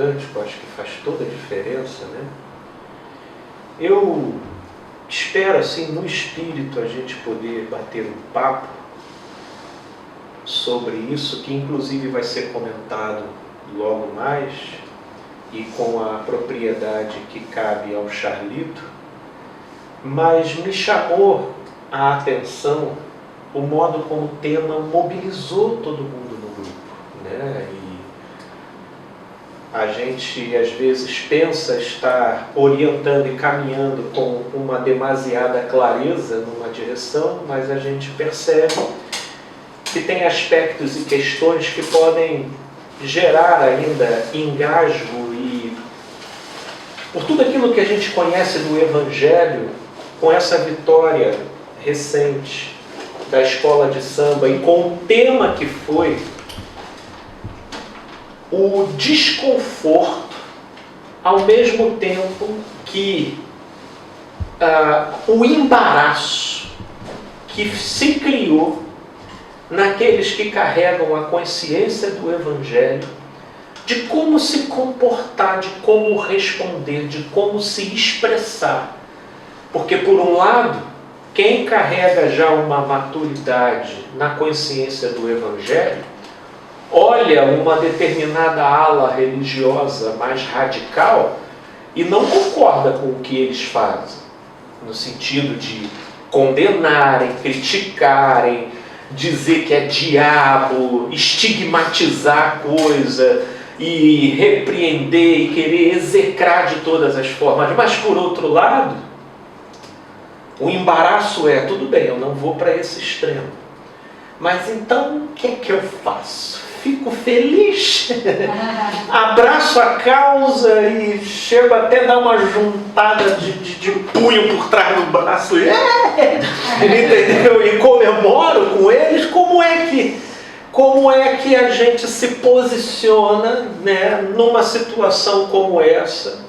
cântico, acho que faz toda a diferença, né? Eu espero, assim, no espírito, a gente poder bater um papo sobre isso, que inclusive vai ser comentado logo mais, e com a propriedade que cabe ao Charlito, mas me chamou a atenção o modo como o tema mobilizou todo mundo no grupo, né? E a gente às vezes pensa estar orientando e caminhando com uma demasiada clareza numa direção, mas a gente percebe que tem aspectos e questões que podem gerar ainda engasgo e, por tudo aquilo que a gente conhece do Evangelho, com essa vitória recente da escola de samba e com o tema que foi o desconforto, ao mesmo tempo que o embaraço que se criou naqueles que carregam a consciência do Evangelho, de como se comportar, de como responder, de como se expressar. Porque, por um lado, quem carrega já uma maturidade na consciência do Evangelho, olha uma determinada ala religiosa mais radical e não concorda com o que eles fazem, no sentido de condenarem, criticarem, dizer que é diabo, estigmatizar a coisa e repreender e querer execrar de todas as formas. Mas, por outro lado, o embaraço é, tudo bem, eu não vou para esse extremo. Mas então, o que é que eu faço? Fico feliz, abraço a causa e chego até a dar uma juntada de punho por trás do braço, entendeu? E comemoro com eles. Como é que a gente se posiciona, né, numa situação como essa,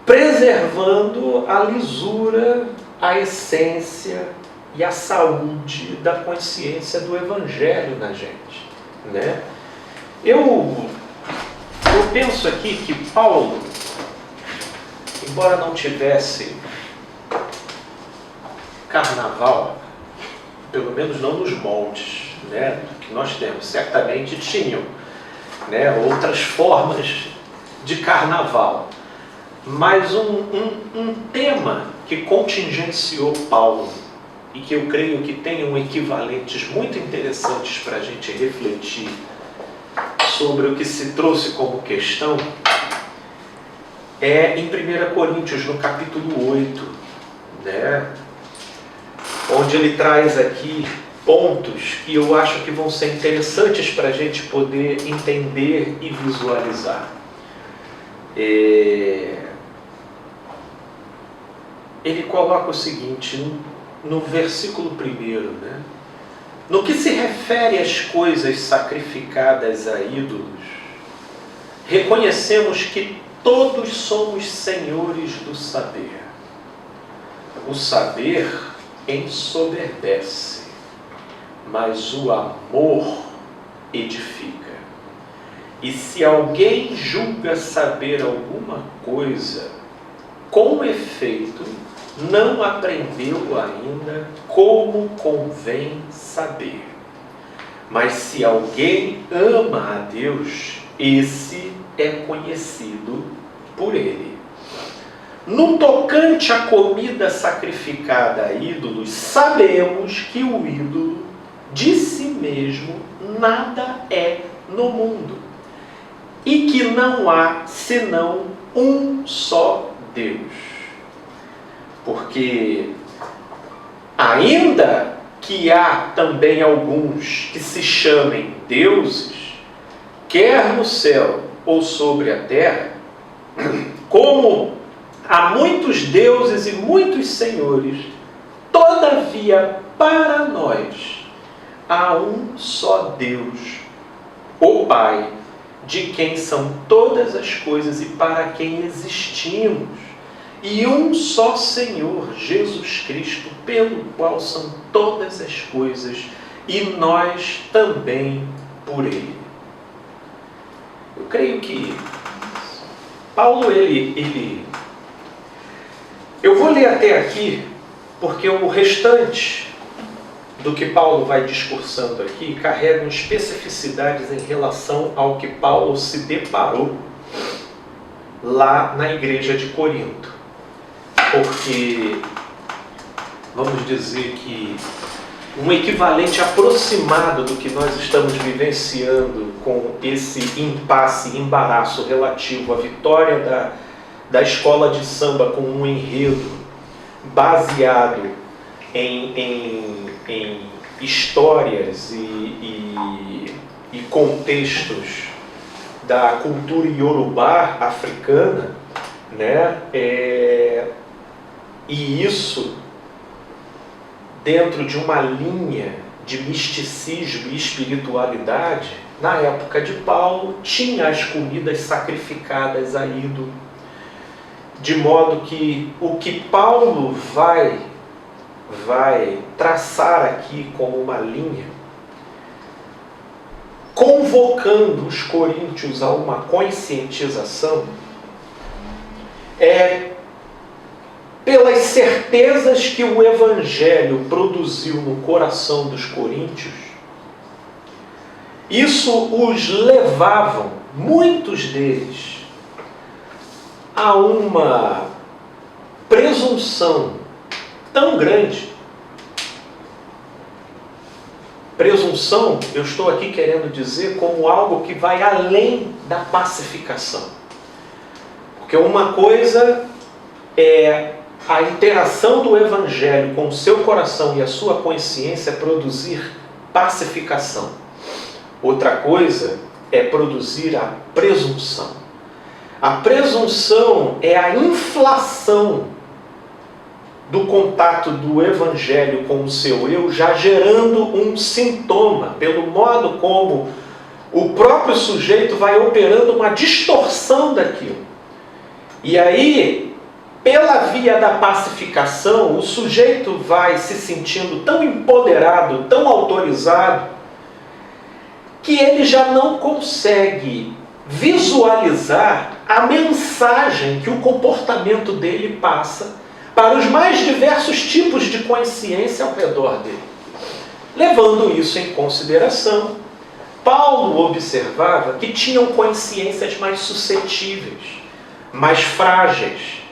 preservando a lisura, a essência e a saúde da consciência do Evangelho na gente, né? Eu penso aqui que Paulo, embora não tivesse carnaval, pelo menos não nos moldes, né, que nós temos, certamente tinham, né, outras formas de carnaval, mas um tema que contingenciou Paulo e que eu creio que tenham equivalentes muito interessantes para a gente refletir sobre o que se trouxe como questão, é em 1 Coríntios, no capítulo 8, né, onde ele traz aqui pontos que eu acho que vão ser interessantes para a gente poder entender e visualizar. Ele coloca o seguinte, no versículo 1, né? No que se refere às coisas sacrificadas a ídolos, reconhecemos que todos somos senhores do saber. O saber ensoberbece, mas o amor edifica. E se alguém julga saber alguma coisa, com efeito, não aprendeu ainda como convém saber. Mas se alguém ama a Deus, esse é conhecido por Ele. No tocante à comida sacrificada a ídolos, sabemos que o ídolo de si mesmo nada é no mundo, e que não há senão um só Deus. Porque, ainda que há também alguns que se chamem deuses, quer no céu ou sobre a terra, como há muitos deuses e muitos senhores, todavia para nós há um só Deus, o Pai, de quem são todas as coisas e para quem existimos, e um só Senhor, Jesus Cristo, pelo qual são todas as coisas, e nós também por Ele. Eu creio que Paulo, eu vou ler até aqui, porque o restante do que Paulo vai discursando aqui carregam especificidades em relação ao que Paulo se deparou lá na igreja de Corinto. Porque, vamos dizer que um equivalente aproximado do que nós estamos vivenciando com esse impasse, embaraço relativo à vitória da escola de samba com um enredo baseado em histórias e contextos da cultura iorubá africana, né? E isso dentro de uma linha de misticismo e espiritualidade. Na época de Paulo tinha as comidas sacrificadas a ídolo, de modo que o que Paulo vai traçar aqui como uma linha, convocando os coríntios a uma conscientização, pelas certezas que o Evangelho produziu no coração dos coríntios. Isso os levavam, muitos deles, a uma presunção tão grande. Presunção, eu estou aqui querendo dizer como algo que vai além da pacificação. Porque uma coisa é a interação do Evangelho com o seu coração e a sua consciência produzir pacificação. Outra coisa é produzir a presunção. A presunção é a inflação do contato do Evangelho com o seu eu, já gerando um sintoma, pelo modo como o próprio sujeito vai operando uma distorção daquilo. E aí, pela via da pacificação, o sujeito vai se sentindo tão empoderado, tão autorizado, que ele já não consegue visualizar a mensagem que o comportamento dele passa para os mais diversos tipos de consciência ao redor dele. Levando isso em consideração, Paulo observava que tinham consciências mais suscetíveis, mais frágeis,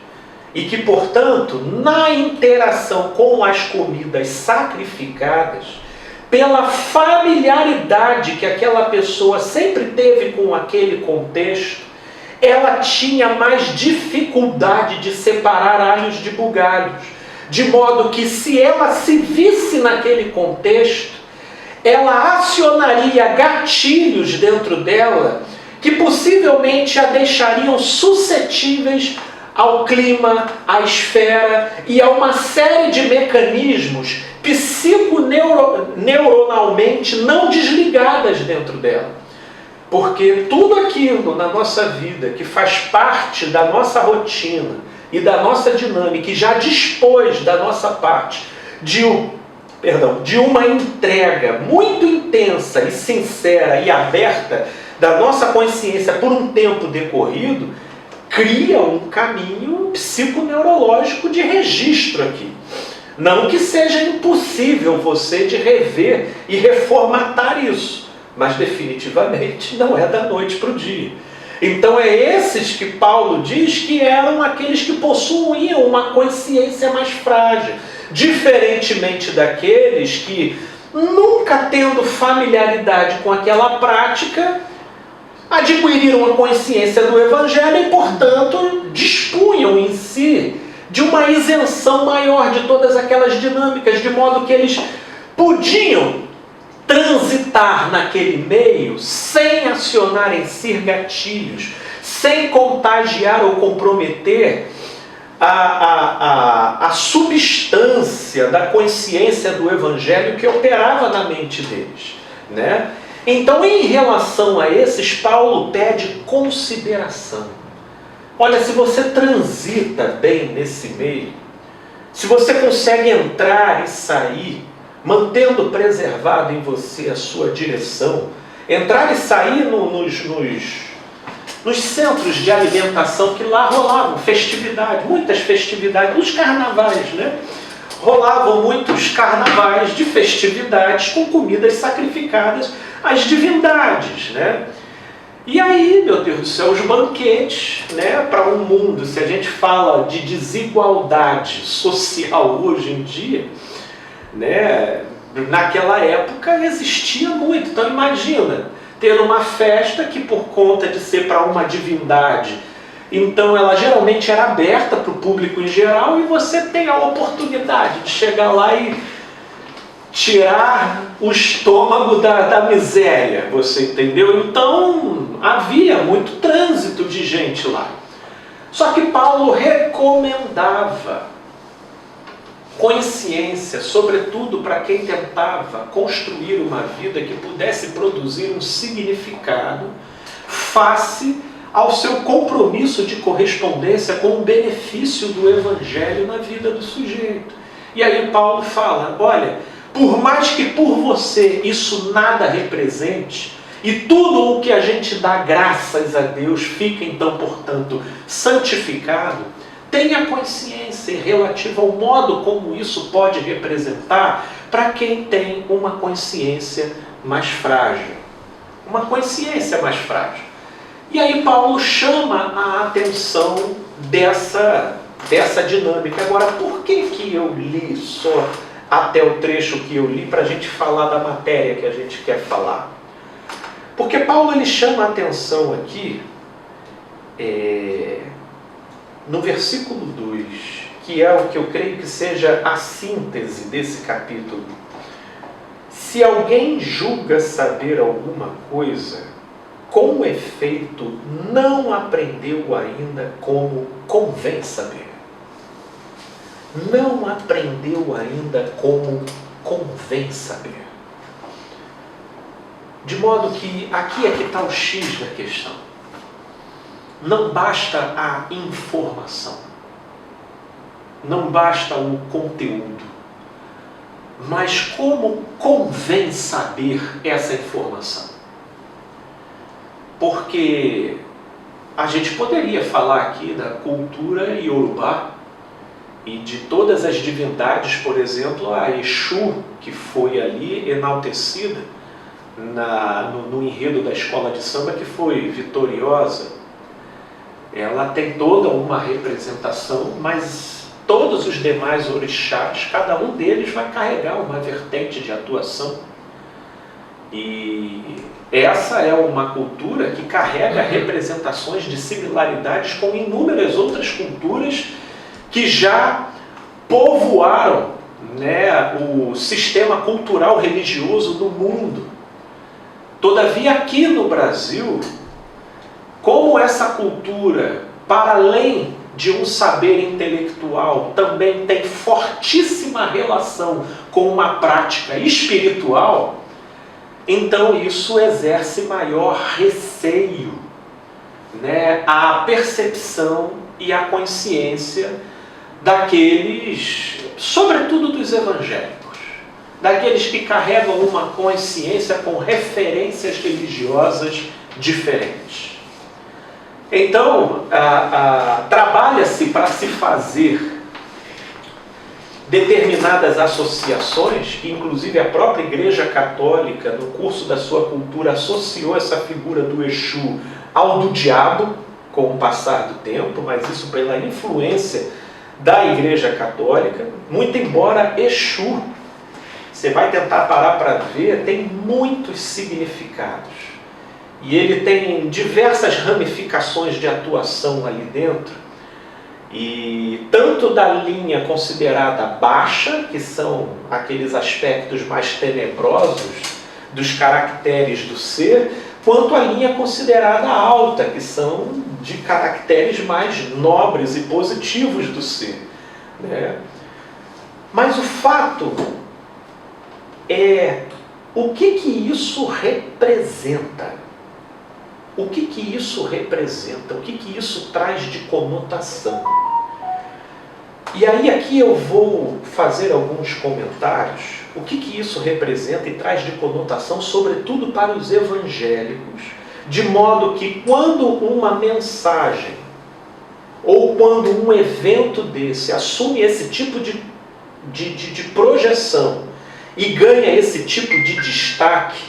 e que, portanto, na interação com as comidas sacrificadas, pela familiaridade que aquela pessoa sempre teve com aquele contexto, ela tinha mais dificuldade de separar alhos de bugalhos, de modo que, se ela se visse naquele contexto, ela acionaria gatilhos dentro dela que possivelmente a deixariam suscetíveis ao clima, à esfera e a uma série de mecanismos psiconeuronalmente não desligadas dentro dela. Porque tudo aquilo na nossa vida que faz parte da nossa rotina e da nossa dinâmica, e já dispôs da nossa parte de uma entrega muito intensa e sincera e aberta da nossa consciência por um tempo decorrido, cria um caminho psiconeurológico de registro aqui. Não que seja impossível você de rever e reformatar isso, mas definitivamente não é da noite para o dia. Então é esses que Paulo diz que eram aqueles que possuíam uma consciência mais frágil, diferentemente daqueles que, nunca tendo familiaridade com aquela prática, adquiriram a consciência do Evangelho e, portanto, dispunham em si de uma isenção maior de todas aquelas dinâmicas, de modo que eles podiam transitar naquele meio sem acionar em si gatilhos, sem contagiar ou comprometer a substância da consciência do Evangelho que operava na mente deles, né? Então, em relação a esses, Paulo pede consideração. Olha, se você transita bem nesse meio, se você consegue entrar e sair, mantendo preservado em você a sua direção, entrar e sair nos centros de alimentação, que lá rolavam festividades, muitas festividades, os carnavais, né? Rolavam muitos carnavais de festividades com comidas sacrificadas às divindades, né? E aí, meu Deus do céu, os banquetes, né, para um mundo, se a gente fala de desigualdade social hoje em dia, né, naquela época existia muito. Então imagina ter uma festa que, por conta de ser para uma divindade, então ela geralmente era aberta para o público em geral, e você tem a oportunidade de chegar lá e tirar o estômago da miséria, você entendeu? Então havia muito trânsito de gente lá. Só que Paulo recomendava consciência, sobretudo para quem tentava construir uma vida que pudesse produzir um significado face ao seu compromisso de correspondência com o benefício do Evangelho na vida do sujeito. E aí Paulo fala, olha, por mais que por você isso nada represente, e tudo o que a gente dá graças a Deus fica então, portanto, santificado, tenha consciência relativa ao modo como isso pode representar para quem tem uma consciência mais frágil. Uma consciência mais frágil. E aí Paulo chama a atenção dessa dinâmica. Agora, por que eu li só até o trecho que eu li para a gente falar da matéria que a gente quer falar? Porque Paulo ele chama a atenção aqui no versículo 2, que é o que eu creio que seja a síntese desse capítulo. Se alguém julga saber alguma coisa, com efeito não aprendeu ainda como convém saber. Não aprendeu ainda como convém saber. De modo que aqui é que está o X da questão. Não basta a informação, não basta o conteúdo, mas como convém saber essa informação. Porque a gente poderia falar aqui da cultura iorubá e de todas as divindades, por exemplo, a Exu, que foi ali enaltecida no enredo da escola de samba, que foi vitoriosa. Ela tem toda uma representação, mas todos os demais orixás, cada um deles vai carregar uma vertente de atuação. E essa é uma cultura que carrega representações de similaridades com inúmeras outras culturas que já povoaram, né, o sistema cultural religioso do mundo. Todavia, aqui no Brasil, como essa cultura, para além de um saber intelectual, também tem fortíssima relação com uma prática espiritual, então isso exerce maior receio, né, à percepção e à consciência daqueles, sobretudo dos evangélicos, daqueles que carregam uma consciência com referências religiosas diferentes. Então, trabalha-se para se fazer determinadas associações, que inclusive a própria Igreja Católica, no curso da sua cultura, associou essa figura do Exu ao do diabo, com o passar do tempo, mas isso pela influência da Igreja Católica, muito embora Exu, você vai tentar parar para ver, tem muitos significados. E ele tem diversas ramificações de atuação ali dentro. E tanto da linha considerada baixa, que são aqueles aspectos mais tenebrosos dos caracteres do ser, quanto a linha considerada alta, que são de caracteres mais nobres e positivos do ser, né? Mas o fato é o que isso representa. O que isso representa? O que isso traz de conotação? E aí aqui eu vou fazer alguns comentários. O que isso representa e traz de conotação, sobretudo para os evangélicos, de modo que quando uma mensagem ou quando um evento desse assume esse tipo de projeção e ganha esse tipo de destaque,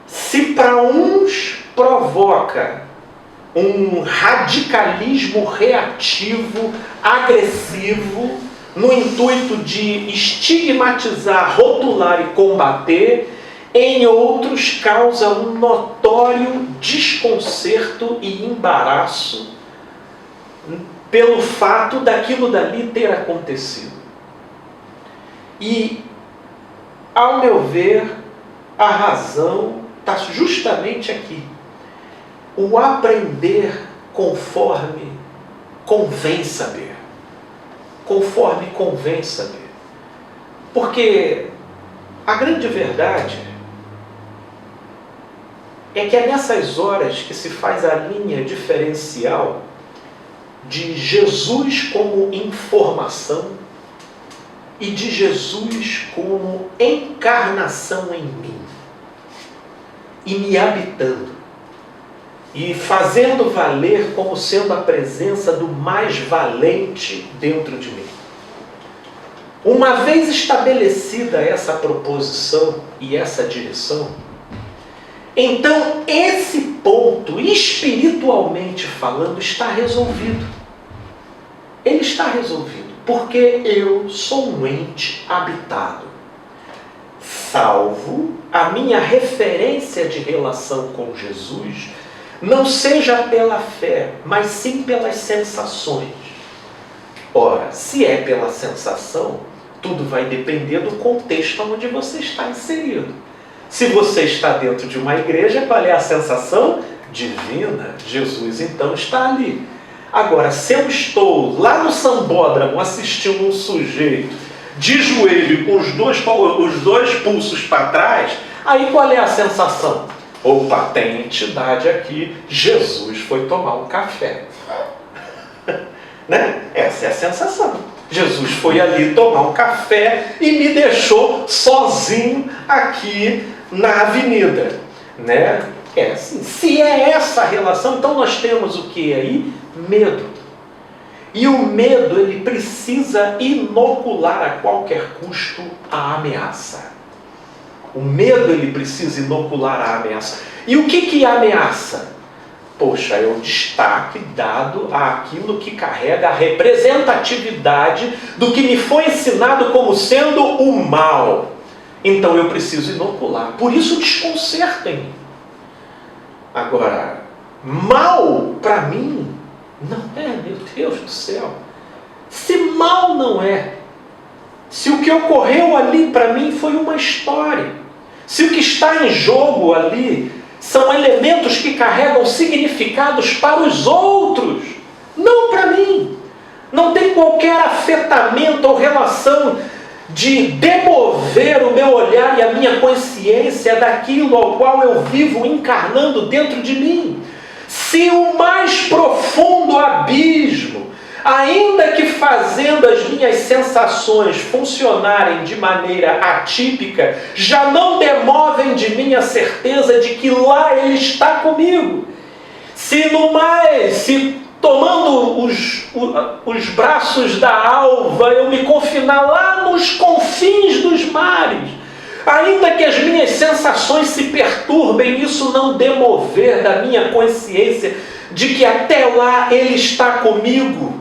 se para uns provoca um radicalismo reativo, agressivo, no intuito de estigmatizar, rotular e combater, em outros causa um notório desconcerto e embaraço pelo fato daquilo dali ter acontecido. E, ao meu ver, a razão está justamente aqui. O aprender conforme convém saber. Conforme convém saber. Porque a grande verdade é que é nessas horas que se faz a linha diferencial de Jesus como informação e de Jesus como encarnação em mim, e me habitando, e fazendo valer como sendo a presença do mais valente dentro de mim. Uma vez estabelecida essa proposição e essa direção, então esse ponto, espiritualmente falando, está resolvido. Ele está resolvido, porque eu sou um ente habitado. Salvo a minha referência de relação com Jesus não seja pela fé, mas sim pelas sensações. Ora, se é pela sensação, tudo vai depender do contexto onde você está inserido. Se você está dentro de uma igreja, qual é a sensação? Divina. Jesus então está ali. Agora, se eu estou lá no sambódromo assistindo um sujeito de joelho com os dois pulsos para trás, aí qual é a sensação? Opa, tem entidade aqui, Jesus foi tomar um café. Né? Essa é a sensação. Jesus foi ali tomar um café e me deixou sozinho aqui na avenida. Né? É assim. Se é essa a relação, então nós temos o que aí? Medo. E o medo, ele precisa inocular a qualquer custo a ameaça. O medo, ele precisa inocular a ameaça. E o que ameaça? Poxa, é o destaque dado àquilo que carrega a representatividade do que me foi ensinado como sendo o mal. Então eu preciso inocular. Por isso desconcerta em mim. Agora, mal para mim não é, meu Deus do céu. Se mal não é, se o que ocorreu ali para mim foi uma história, se o que está em jogo ali são elementos que carregam significados para os outros, não para mim, não tem qualquer afetamento ou relação de demover o meu olhar e a minha consciência daquilo ao qual eu vivo encarnando dentro de mim. Se o mais profundo abismo, ainda que fazendo as minhas sensações funcionarem de maneira atípica, já não demovem de mim a certeza de que lá Ele está comigo. Se tomando os braços da alva, eu me confinar lá nos confins dos mares, ainda que as minhas sensações se perturbem, isso não demover da minha consciência de que até lá Ele está comigo.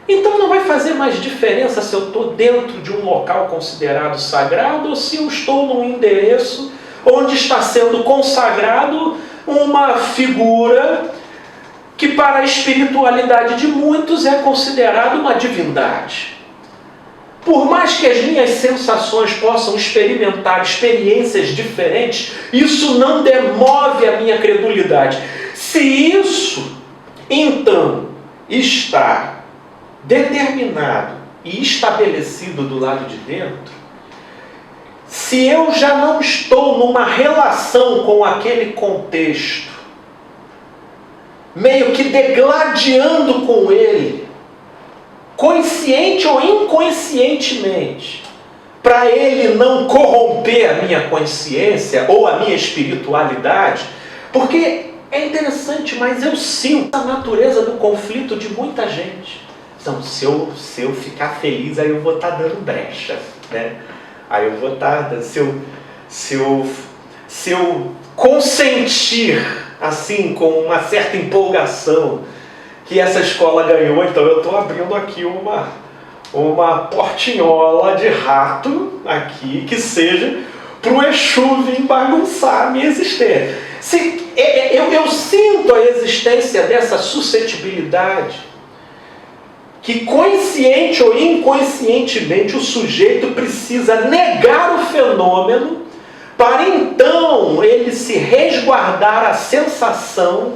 Então não vai fazer mais diferença se eu estou dentro de um local considerado sagrado ou se eu estou num endereço onde está sendo consagrado uma figura que para a espiritualidade de muitos é considerada uma divindade. Por mais que as minhas sensações possam experimentar experiências diferentes, isso não demove a minha credulidade. Se isso, então, está determinado e estabelecido do lado de dentro, se eu já não estou numa relação com aquele contexto, meio que degladiando com ele, consciente ou inconscientemente, para ele não corromper a minha consciência ou a minha espiritualidade, Porque é interessante, mas eu sinto a natureza do conflito de muita gente. Então, se eu ficar feliz, aí eu vou estar dando brecha, né? Aí eu vou estar, se eu consentir, assim, com uma certa empolgação, que essa escola ganhou, então eu estou abrindo aqui uma portinhola de rato, aqui, que seja para o Exu vir bagunçar a minha existência. Eu sinto a existência dessa suscetibilidade, que consciente ou inconscientemente o sujeito precisa negar o fenômeno para então ele se resguardar a sensação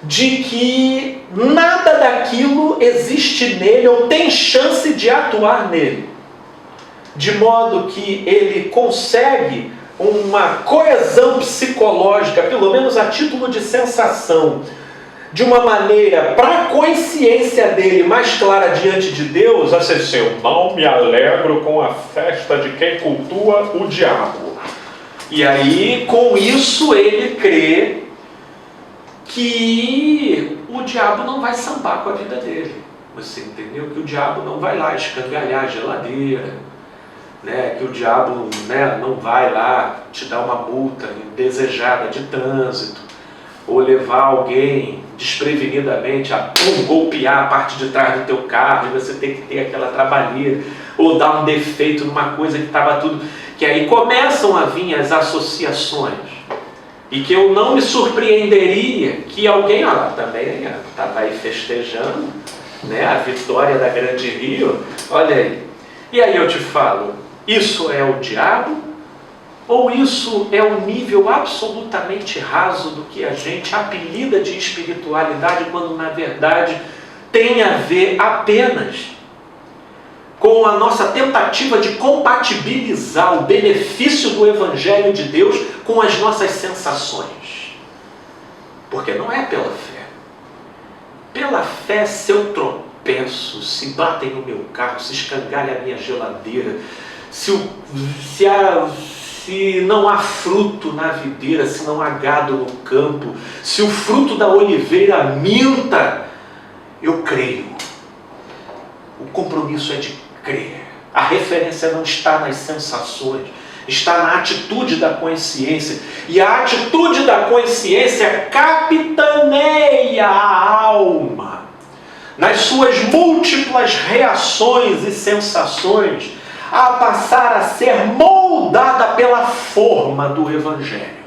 de que nada daquilo existe nele ou tem chance de atuar nele. De modo que ele consegue uma coesão psicológica, pelo menos a título de sensação, de uma maneira para a consciência dele mais clara diante de Deus, assim, eu não me alegro com a festa de quem cultua o diabo. E aí, com isso, ele crê que o diabo não vai sambar com a vida dele. Você entendeu? Que o diabo não vai lá escangalhar a geladeira, né? Que o diabo, né, não vai lá te dar uma multa indesejada de trânsito, ou levar alguém desprevenidamente a golpear a parte de trás do teu carro, e você tem que ter aquela trabalheira, ou dar um defeito numa coisa que estava tudo... Que aí começam a vir as associações. E que eu não me surpreenderia que alguém, olha lá, também estava aí festejando, né, a vitória da Grande Rio, olha aí. E aí eu te falo, isso é o diabo? Ou isso é um nível absolutamente raso do que a gente apelida de espiritualidade, quando na verdade tem a ver apenas com a nossa tentativa de compatibilizar o benefício do Evangelho de Deus com as nossas sensações? Porque não é pela fé. Pela fé, se eu tropeço, se batem no meu carro, se escangalha a minha geladeira, se não há fruto na videira, se não há gado no campo, se o fruto da oliveira minta, eu creio. O compromisso é de crer. A referência não está nas sensações, está na atitude da consciência. E a atitude da consciência capitaneia a alma nas suas múltiplas reações e sensações, a passar a ser moldada pela forma do Evangelho.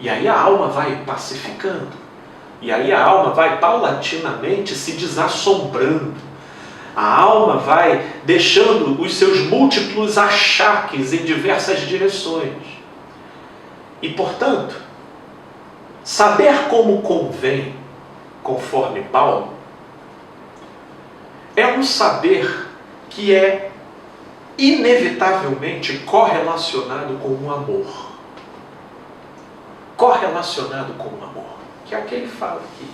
E aí a alma vai pacificando. E aí a alma vai paulatinamente se desassombrando. A alma vai deixando os seus múltiplos achaques em diversas direções. E, portanto, saber como convém, conforme Paulo, é um saber que é inevitavelmente correlacionado com o amor. Correlacionado com o amor, que é o que ele fala aqui.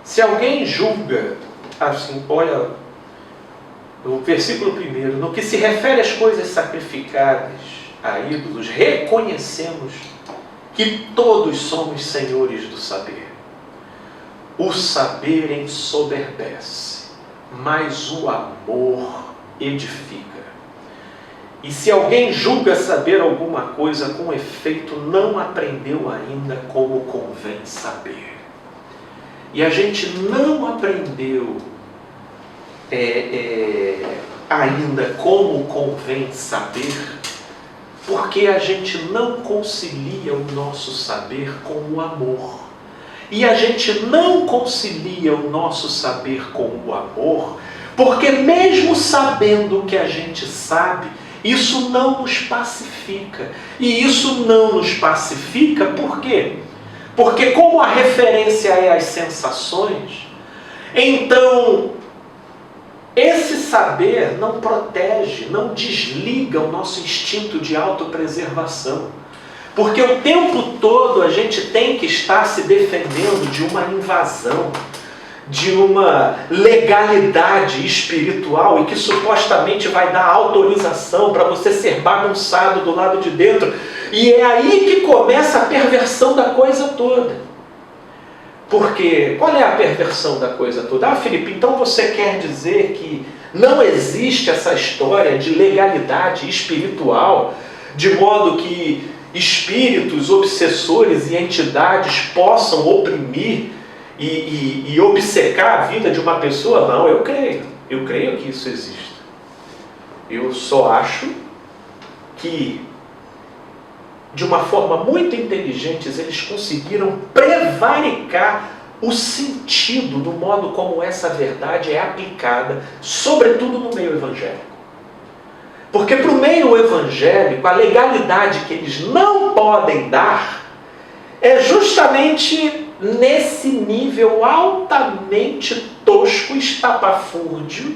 Se alguém julga, assim, olha, no versículo 1, no que se refere às coisas sacrificadas a ídolos, reconhecemos que todos somos senhores do saber. O saber ensoberbece, mas o amor edifica. E se alguém julga saber alguma coisa, com efeito não aprendeu ainda como convém saber. E a gente não aprendeu ainda como convém saber, porque a gente não concilia o nosso saber com o amor. E a gente não concilia o nosso saber com o amor, porque mesmo sabendo o que a gente sabe, isso não nos pacifica. E isso não nos pacifica por quê? Porque como a referência é as sensações, então esse saber não protege, não desliga o nosso instinto de autopreservação. Porque o tempo todo a gente tem que estar se defendendo de uma invasão, de uma legalidade espiritual e que supostamente vai dar autorização para você ser bagunçado do lado de dentro. E é aí que começa a perversão da coisa toda. Porque, qual é a perversão da coisa toda? Ah, Felipe, então você quer dizer que não existe essa história de legalidade espiritual, de modo que espíritos, obsessores e entidades possam oprimir e obcecar a vida de uma pessoa? Não, eu creio que isso existe. Eu só acho que, de uma forma muito inteligente, eles conseguiram prevaricar o sentido do modo como essa verdade é aplicada, sobretudo no meio evangélico. Porque para o meio evangélico, a legalidade que eles não podem dar é justamente nesse nível altamente tosco, estapafúrdio,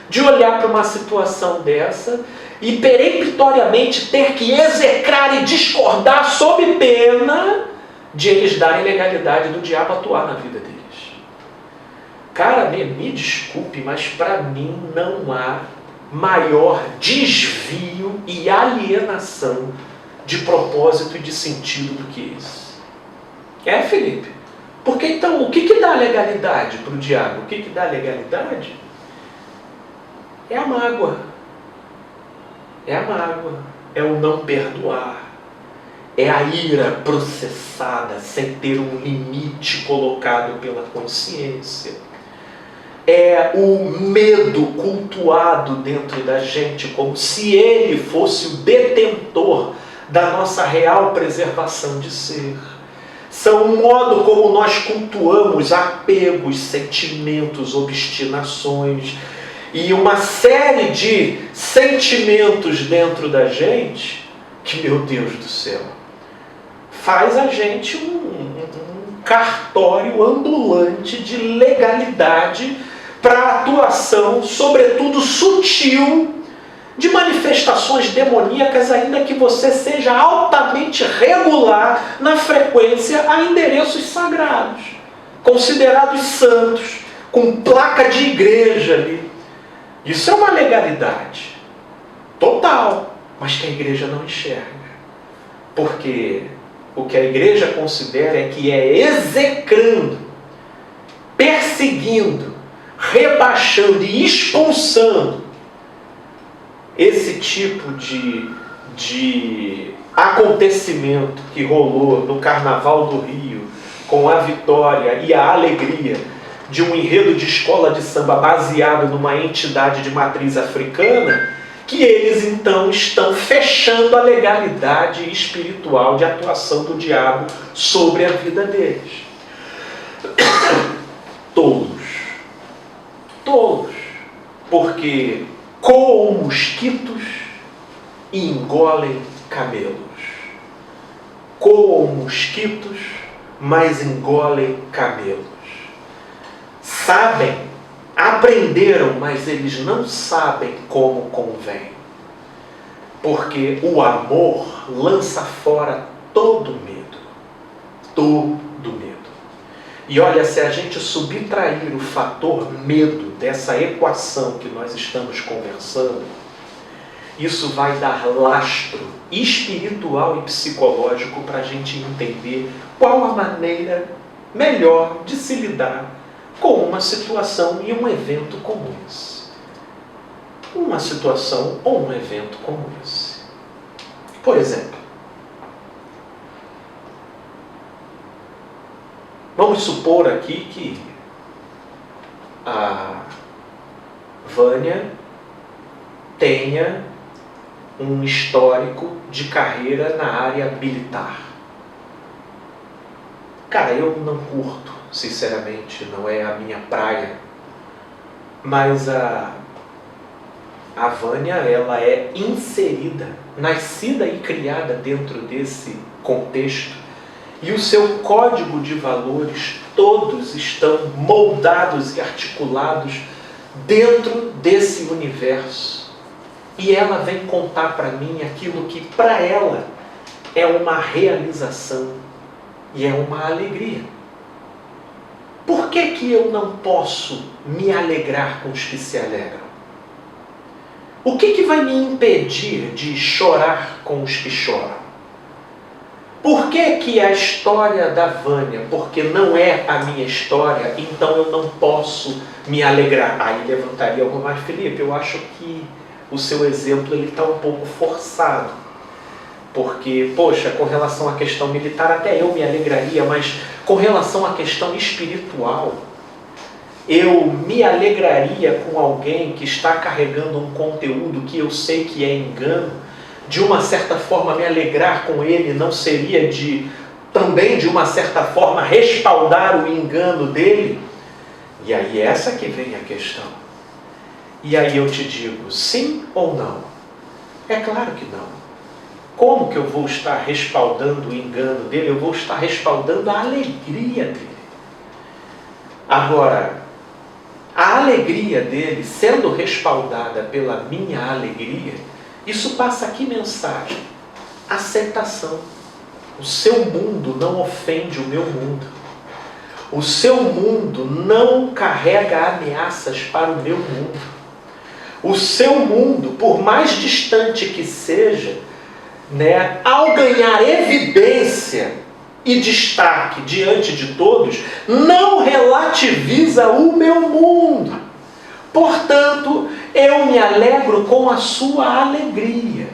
de olhar para uma situação dessa e peremptoriamente ter que execrar e discordar sob pena de eles darem legalidade do diabo atuar na vida deles. Cara, me desculpe, mas para mim não há maior desvio e alienação de propósito e de sentido do que esse. É, Felipe? Porque então, o que dá legalidade para o diabo? O que dá legalidade? É a mágoa. É a mágoa. É o não perdoar. É a ira processada sem ter um limite colocado pela consciência. É o medo cultuado dentro da gente, como se ele fosse o detentor da nossa real preservação de ser. São o modo como nós cultuamos apegos, sentimentos, obstinações e uma série de sentimentos dentro da gente que, meu Deus do céu, faz a gente um cartório ambulante de legalidade para atuação, sobretudo sutil, de manifestações demoníacas, ainda que você seja altamente regular na frequência a endereços sagrados, considerados santos, com placa de igreja ali. Isso é uma legalidade total, mas que a igreja não enxerga. Porque o que a igreja considera é que é execrando, perseguindo, rebaixando e expulsando esse tipo de acontecimento que rolou no Carnaval do Rio, com a vitória e a alegria de um enredo de escola de samba baseado numa entidade de matriz africana, que eles então estão fechando a legalidade espiritual de atuação do diabo sobre a vida deles. Tolos. Tolos. Porque coam mosquitos e engolem camelos. Coam mosquitos, mas engolem camelos. Sabem, aprenderam, mas eles não sabem como convém. Porque o amor lança fora todo medo. Todo medo. E olha, se a gente subtrair o fator medo dessa equação que nós estamos conversando, isso vai dar lastro espiritual e psicológico para a gente entender qual a maneira melhor de se lidar com uma situação e um evento como esse. Uma situação ou um evento como esse. Por exemplo, vamos supor aqui que a Vânia tenha um histórico de carreira na área militar. Cara, eu não curto, sinceramente, não é a minha praia. Mas a Vânia, ela é inserida, nascida e criada dentro desse contexto. E o seu código de valores, todos estão moldados e articulados dentro desse universo. E ela vem contar para mim aquilo que para ela é uma realização e é uma alegria. Por que eu não posso me alegrar com os que se alegram? O que vai me impedir de chorar com os que choram? Por que a história da Vânia, porque não é a minha história, então eu não posso me alegrar? Aí levantaria algo mais, Felipe, eu acho que o seu exemplo está um pouco forçado. Porque, poxa, com relação à questão militar, até eu me alegraria, mas com relação à questão espiritual, eu me alegraria com alguém que está carregando um conteúdo que eu sei que é engano. De uma certa forma, me alegrar com ele não seria também de uma certa forma respaldar o engano dele? E aí essa que vem a questão. E aí eu te digo, sim ou não? É claro que não. Como que eu vou estar respaldando o engano dele? Eu vou estar respaldando a alegria dele. Agora, a alegria dele sendo respaldada pela minha alegria, isso passa aqui mensagem: aceitação. O seu mundo não ofende o meu mundo. O seu mundo não carrega ameaças para o meu mundo. O seu mundo, por mais distante que seja, ao ganhar evidência e destaque diante de todos, não relativiza o meu mundo. Portanto, eu me alegro com a sua alegria.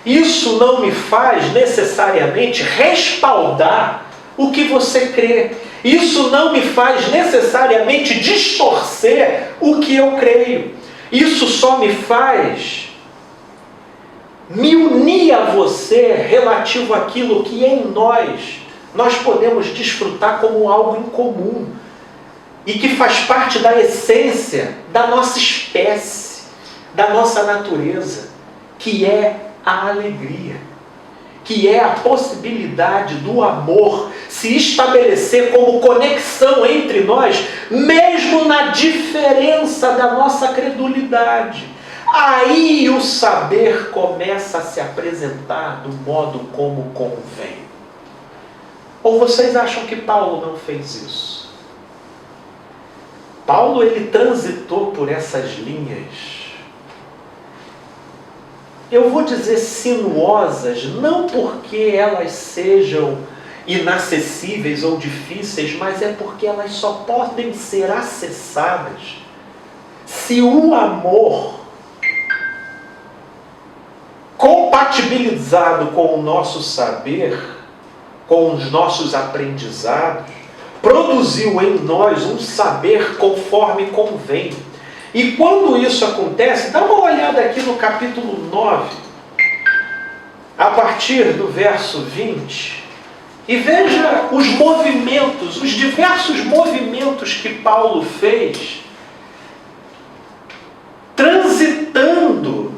Isso não me faz necessariamente respaldar o que você crê. Isso não me faz necessariamente distorcer o que eu creio. Isso só me faz me unir a você relativo àquilo que em nós podemos desfrutar como algo em comum e que faz parte da essência da nossa espécie, da nossa natureza, que é a alegria, que é a possibilidade do amor se estabelecer como conexão entre nós, mesmo na diferença da nossa credulidade. Aí o saber começa a se apresentar do modo como convém. Ou vocês acham que Paulo não fez isso? Paulo, ele transitou por essas linhas, eu vou dizer sinuosas, não porque elas sejam inacessíveis ou difíceis, mas é porque elas só podem ser acessadas se o amor, compatibilizado com o nosso saber, com os nossos aprendizados, produziu em nós um saber conforme convém. E quando isso acontece, dá uma olhada aqui no capítulo 9, a partir do verso 20, e veja os movimentos, os diversos movimentos que Paulo fez, transitando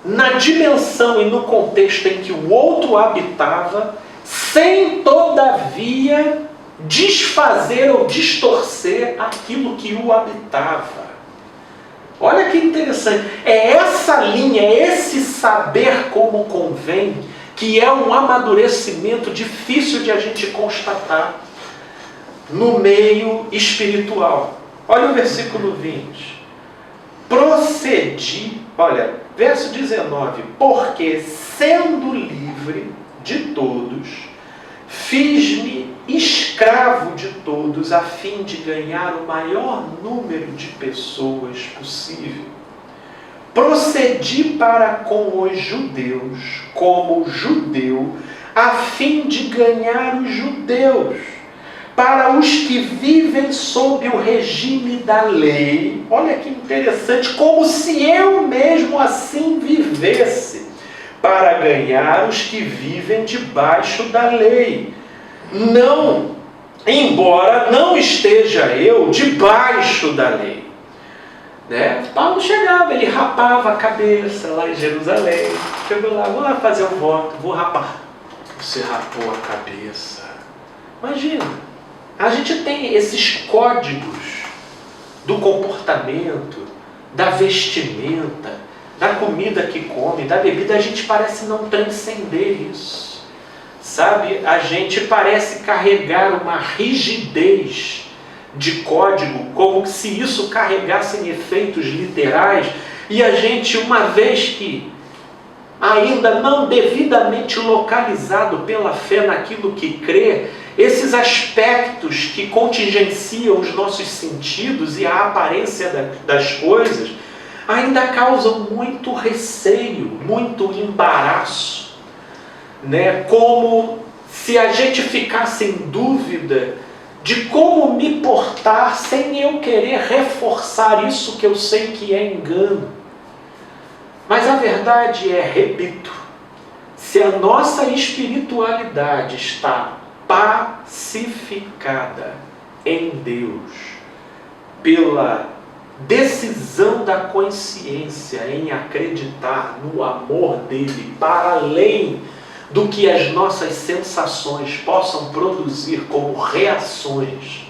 na dimensão e no contexto em que o outro habitava, sem todavia desfazer ou distorcer aquilo que o habitava. Olha que interessante. É essa linha, é esse saber como convém, que é um amadurecimento difícil de a gente constatar no meio espiritual. Olha o versículo 20. Procedi, olha, verso 19. Porque sendo livre de todos, fiz-me escravo de todos, a fim de ganhar o maior número de pessoas possível. Procedi para com os judeus, como judeu, a fim de ganhar os judeus. Para os que vivem sob o regime da lei, olha que interessante, como se eu mesmo assim vivesse, para ganhar os que vivem debaixo da lei. Não, embora não esteja eu debaixo da lei. Paulo chegava, ele rapava a cabeça lá em Jerusalém. Chegou lá, vou lá fazer um voto, vou rapar. Você rapou a cabeça. Imagina, a gente tem esses códigos do comportamento, da vestimenta, da comida que come, da bebida, a gente parece não transcender isso. Sabe, a gente parece carregar uma rigidez de código, como se isso carregasse em efeitos literais, e a gente, uma vez que ainda não devidamente localizado pela fé naquilo que crê, esses aspectos que contingenciam os nossos sentidos e a aparência das coisas, ainda causam muito receio, muito embaraço, né? Como se a gente ficasse em dúvida de como me portar sem eu querer reforçar isso que eu sei que é engano. Mas a verdade é, repito, se a nossa espiritualidade está pacificada em Deus pela decisão da consciência em acreditar no amor dele para além do que as nossas sensações possam produzir como reações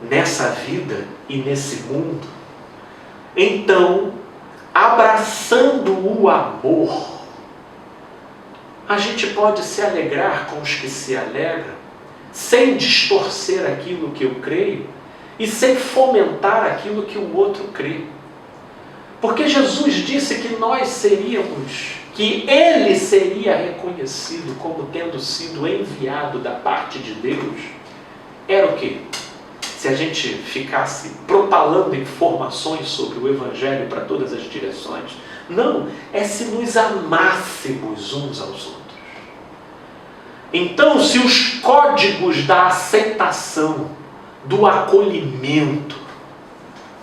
nessa vida e nesse mundo, então, abraçando o amor, a gente pode se alegrar com os que se alegram, sem distorcer aquilo que eu creio e sem fomentar aquilo que o outro crê. Porque Jesus disse que nós seríamos, que Ele seria reconhecido como tendo sido enviado da parte de Deus. Era o quê? Se a gente ficasse propalando informações sobre o Evangelho para todas as direções. Não, é se nos amássemos uns aos outros. Então, se os códigos da aceitação, do acolhimento,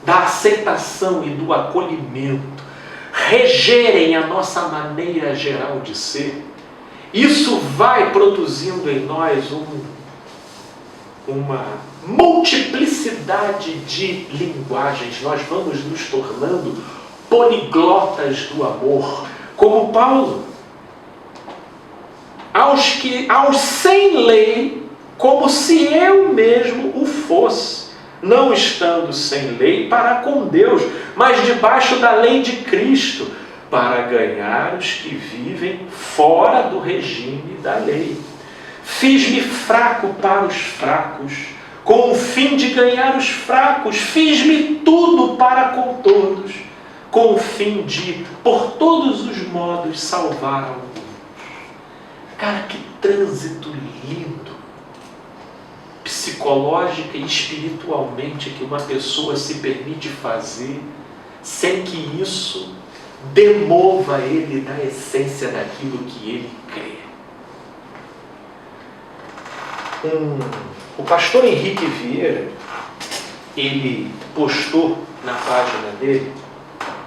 da aceitação e do acolhimento regerem a nossa maneira geral de ser, isso vai produzindo em nós uma multiplicidade de linguagens. Nós vamos nos tornando poliglotas do amor, como Paulo. Aos sem lei, como se eu mesmo o fosse, não estando sem lei para com Deus, mas debaixo da lei de Cristo, para ganhar os que vivem fora do regime da lei. Fiz-me fraco para os fracos, com o fim de ganhar os fracos. Fiz-me tudo para com todos, com o fim de, por todos os modos, salvar alguns. Cara, que trânsito lindo, psicológica e espiritualmente, que uma pessoa se permite fazer, sem que isso demova ele da essência daquilo que ele crê. O pastor Henrique Vieira, ele postou na página dele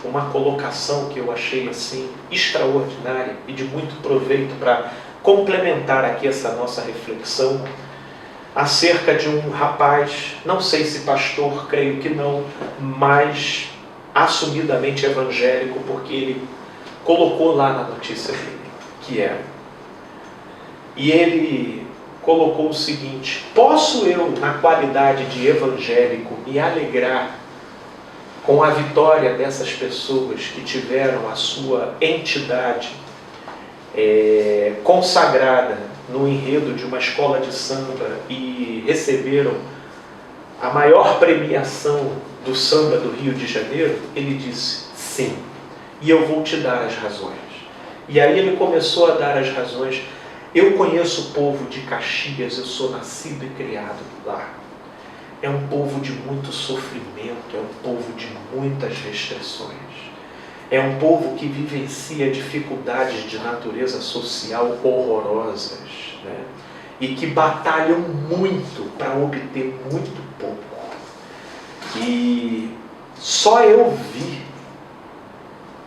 uma colocação que eu achei assim extraordinária e de muito proveito para complementar aqui essa nossa reflexão acerca de um rapaz, não sei se pastor, creio que não, mas assumidamente evangélico, porque ele colocou lá na notícia dele que era. E ele colocou o seguinte: posso eu, na qualidade de evangélico, me alegrar com a vitória dessas pessoas que tiveram a sua entidade consagrada no enredo de uma escola de samba e receberam a maior premiação do samba do Rio de Janeiro? Ele disse, sim, e eu vou te dar as razões. E aí ele começou a dar as razões. Eu conheço o povo de Caxias, eu sou nascido e criado lá. É um povo de muito sofrimento, é um povo de muitas restrições. É um povo que vivencia dificuldades de natureza social horrorosas, né? E que batalham muito para obter muito pouco. E só eu vi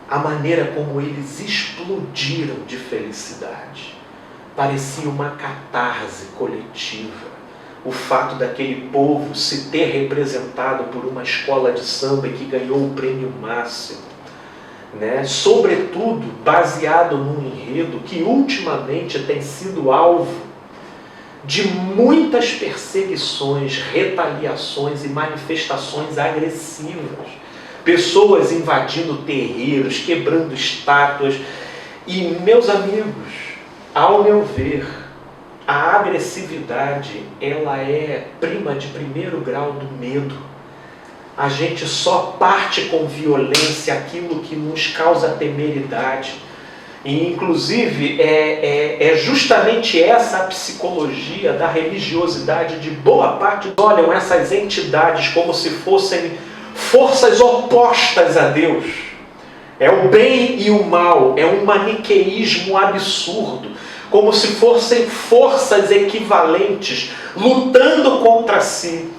a maneira como eles explodiram de felicidade. Parecia uma catarse coletiva. O fato daquele povo se ter representado por uma escola de samba que ganhou o prêmio máximo, né? Sobretudo baseado num enredo que ultimamente tem sido alvo de muitas perseguições, retaliações e manifestações agressivas. Pessoas invadindo terreiros, quebrando estátuas. E, meus amigos, ao meu ver, a agressividade, ela é prima de primeiro grau do medo. A gente só parte com violência aquilo que nos causa temeridade. E, inclusive, é justamente essa a psicologia da religiosidade de boa parte. Olham essas entidades como se fossem forças opostas a Deus. É o bem e o mal, é um maniqueísmo absurdo, como se fossem forças equivalentes, lutando contra si.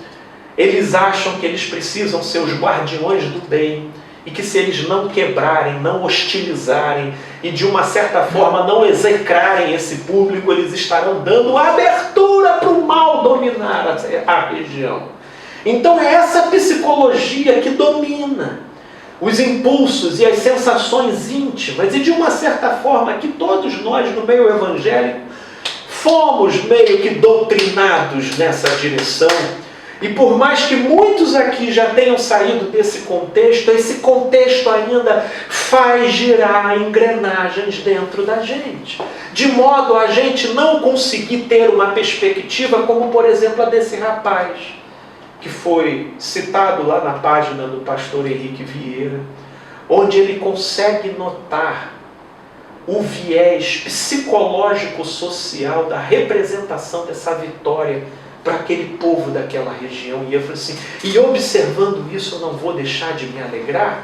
Eles acham que eles precisam ser os guardiões do bem, e que se eles não quebrarem, não hostilizarem, e de uma certa forma não execrarem esse público, eles estarão dando abertura para o mal dominar a região. Então é essa psicologia que domina os impulsos e as sensações íntimas, e de uma certa forma que todos nós no meio evangélico fomos meio que doutrinados nessa direção. E por mais que muitos aqui já tenham saído desse contexto, esse contexto ainda faz girar engrenagens dentro da gente, de modo a gente não conseguir ter uma perspectiva como, por exemplo, a desse rapaz, que foi citado lá na página do pastor Henrique Vieira, onde ele consegue notar o viés psicológico-social da representação dessa vitória para aquele povo daquela região. E eu falei assim, e observando isso, eu não vou deixar de me alegrar?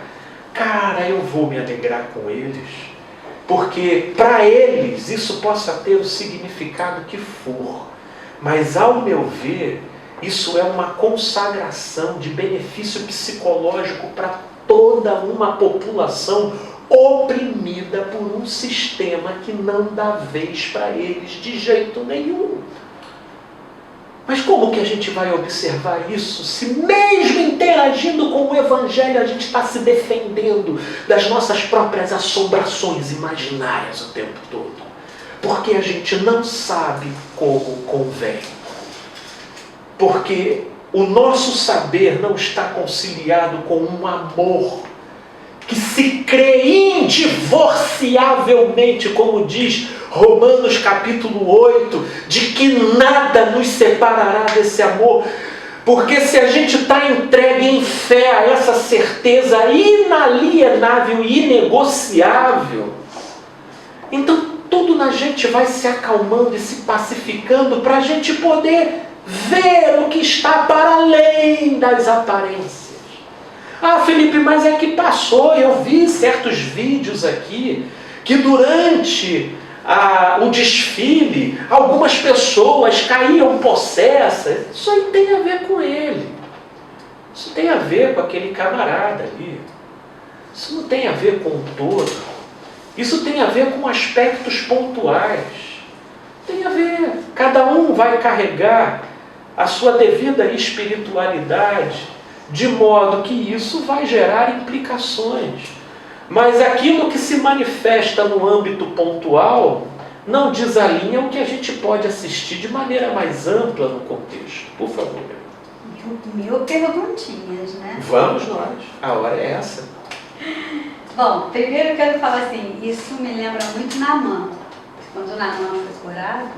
Cara, eu vou me alegrar com eles, porque para eles isso possa ter o significado que for, mas ao meu ver, isso é uma consagração de benefício psicológico para toda uma população oprimida por um sistema que não dá vez para eles de jeito nenhum. Mas como que a gente vai observar isso se mesmo interagindo com o Evangelho a gente está se defendendo das nossas próprias assombrações imaginárias o tempo todo? Porque a gente não sabe como convém. Porque o nosso saber não está conciliado com um amor que se crê indivorciavelmente, como diz Romanos capítulo 8, de que nada nos separará desse amor. Porque se a gente está entregue em fé a essa certeza inalienável e inegociável, então tudo na gente vai se acalmando e se pacificando para a gente poder ver o que está para além das aparências. Ah, Felipe, mas é que passou, eu vi certos vídeos aqui, que durante o desfile, algumas pessoas caíam possessas. Isso aí tem a ver com ele. Isso tem a ver com aquele camarada ali. Isso não tem a ver com o todo. Isso tem a ver com aspectos pontuais. Tem a ver. Cada um vai carregar a sua devida espiritualidade, de modo que isso vai gerar implicações. Mas aquilo que se manifesta no âmbito pontual não desalinha o que a gente pode assistir de maneira mais ampla no contexto. Por favor. Mil perguntinhas, né? Vamos nós. A hora é essa. Bom, primeiro eu quero falar assim, isso me lembra muito Naamã. Quando Naamã foi curado,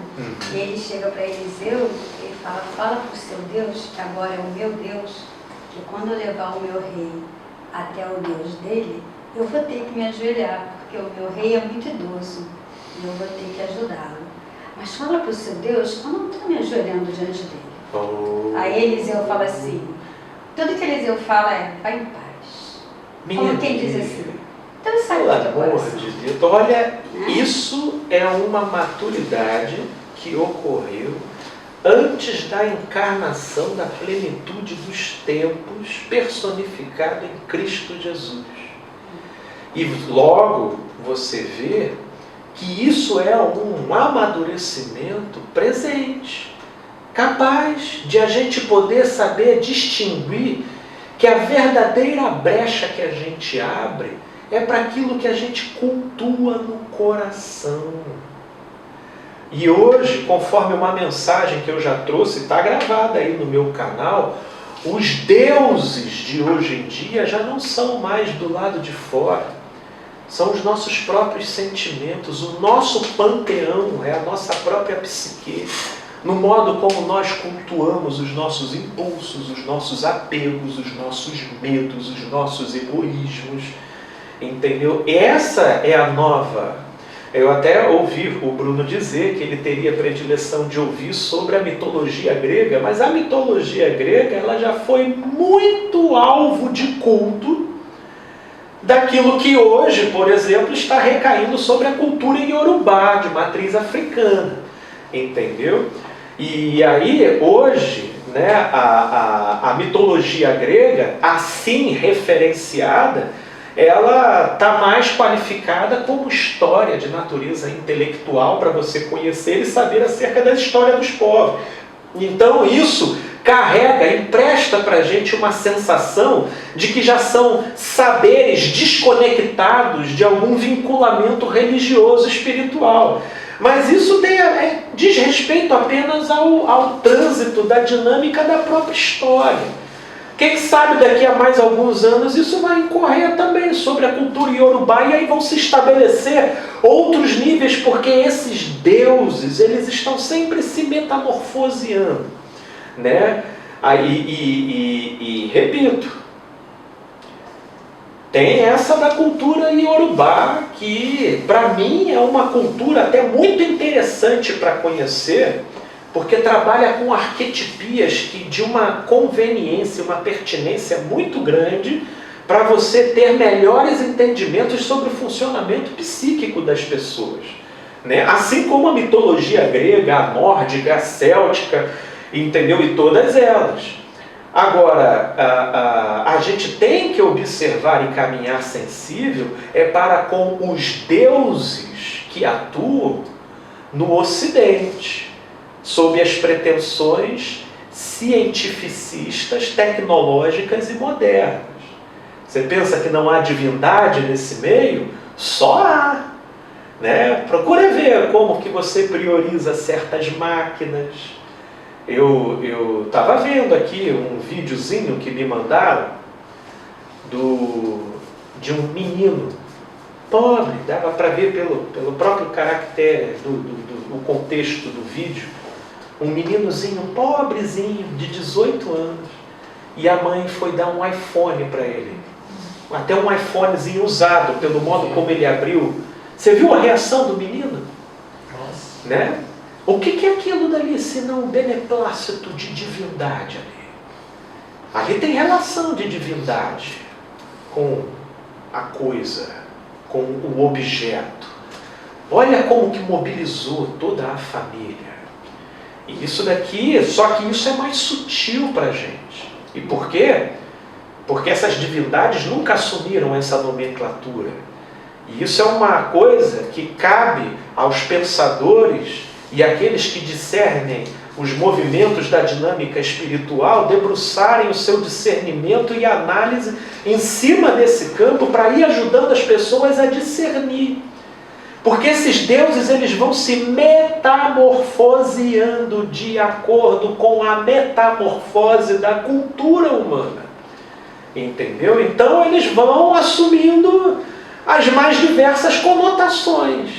e ele chega para Eliseu, ele fala, fala para o seu Deus, que agora é o meu Deus, que quando eu levar o meu rei até o Deus dele, eu vou ter que me ajoelhar, porque o meu rei é muito idoso, e eu vou ter que ajudá-lo. Mas fala para o seu Deus que eu não estou me ajoelhando diante dele. Aí Eliseu fala assim, tudo que Eliseu fala é, vai em paz. Como quem diz assim, então sai do teu coração. De Deus. Olha, isso é uma maturidade que ocorreu antes da encarnação da plenitude dos tempos, personificado em Cristo Jesus. E logo você vê que isso é um amadurecimento presente, capaz de a gente poder saber distinguir que a verdadeira brecha que a gente abre é para aquilo que a gente cultua no coração. E hoje, conforme uma mensagem que eu já trouxe, está gravada aí no meu canal, os deuses de hoje em dia já não são mais do lado de fora, São os nossos próprios sentimentos, o nosso panteão, é a nossa própria psique, no modo como nós cultuamos os nossos impulsos, os nossos apegos, os nossos medos, os nossos egoísmos, entendeu? Essa é a nova. Eu até ouvi o Bruno dizer que ele teria predileção de ouvir sobre a mitologia grega, mas a mitologia grega ela já foi muito alvo de culto daquilo que hoje, por exemplo, está recaindo sobre a cultura iorubá, de matriz africana, entendeu? E aí, hoje, né, a mitologia grega, assim referenciada, ela está mais qualificada como história de natureza intelectual para você conhecer e saber acerca da história dos povos. Então isso carrega, empresta para a gente uma sensação de que já são saberes desconectados de algum vinculamento religioso espiritual. Mas isso diz respeito apenas ao trânsito da dinâmica da própria história. Quem sabe daqui a mais alguns anos isso vai incorrer também sobre a cultura iorubá e aí vão se estabelecer outros níveis, porque esses deuses eles estão sempre se metamorfoseando, né? E repito, tem essa da cultura iorubá que para mim é uma cultura até muito interessante para conhecer, porque trabalha com arquetipias de uma conveniência, uma pertinência muito grande para você ter melhores entendimentos sobre o funcionamento psíquico das pessoas, né? Assim como a mitologia grega, a nórdica, a céltica, entendeu? E todas elas. Agora, a gente tem que observar e caminhar sensível para com os deuses que atuam no Ocidente, sob as pretensões cientificistas, tecnológicas e modernas. Você pensa que não há divindade nesse meio? Só há, né? Procura ver como que você prioriza certas máquinas. Eu estava vendo aqui um videozinho que me mandaram de um menino pobre, dava para ver pelo próprio caractere do contexto do vídeo, um meninozinho pobrezinho de 18 anos e a mãe foi dar um iPhone para ele, até um iPhonezinho usado, pelo modo como ele abriu. Você viu a reação do menino? Nossa. Né? O que é aquilo dali, senão o beneplácito de divindade ali? Ali tem relação de divindade com a coisa, com o objeto. Olha como que mobilizou toda a família. E isso daqui, só que isso é mais sutil para a gente. E por quê? Porque essas divindades nunca assumiram essa nomenclatura. E isso é uma coisa que cabe aos pensadores e aqueles que discernem os movimentos da dinâmica espiritual debruçarem o seu discernimento e análise em cima desse campo para ir ajudando as pessoas a discernir. Porque esses deuses eles vão se metamorfoseando de acordo com a metamorfose da cultura humana. Entendeu? Então eles vão assumindo as mais diversas conotações,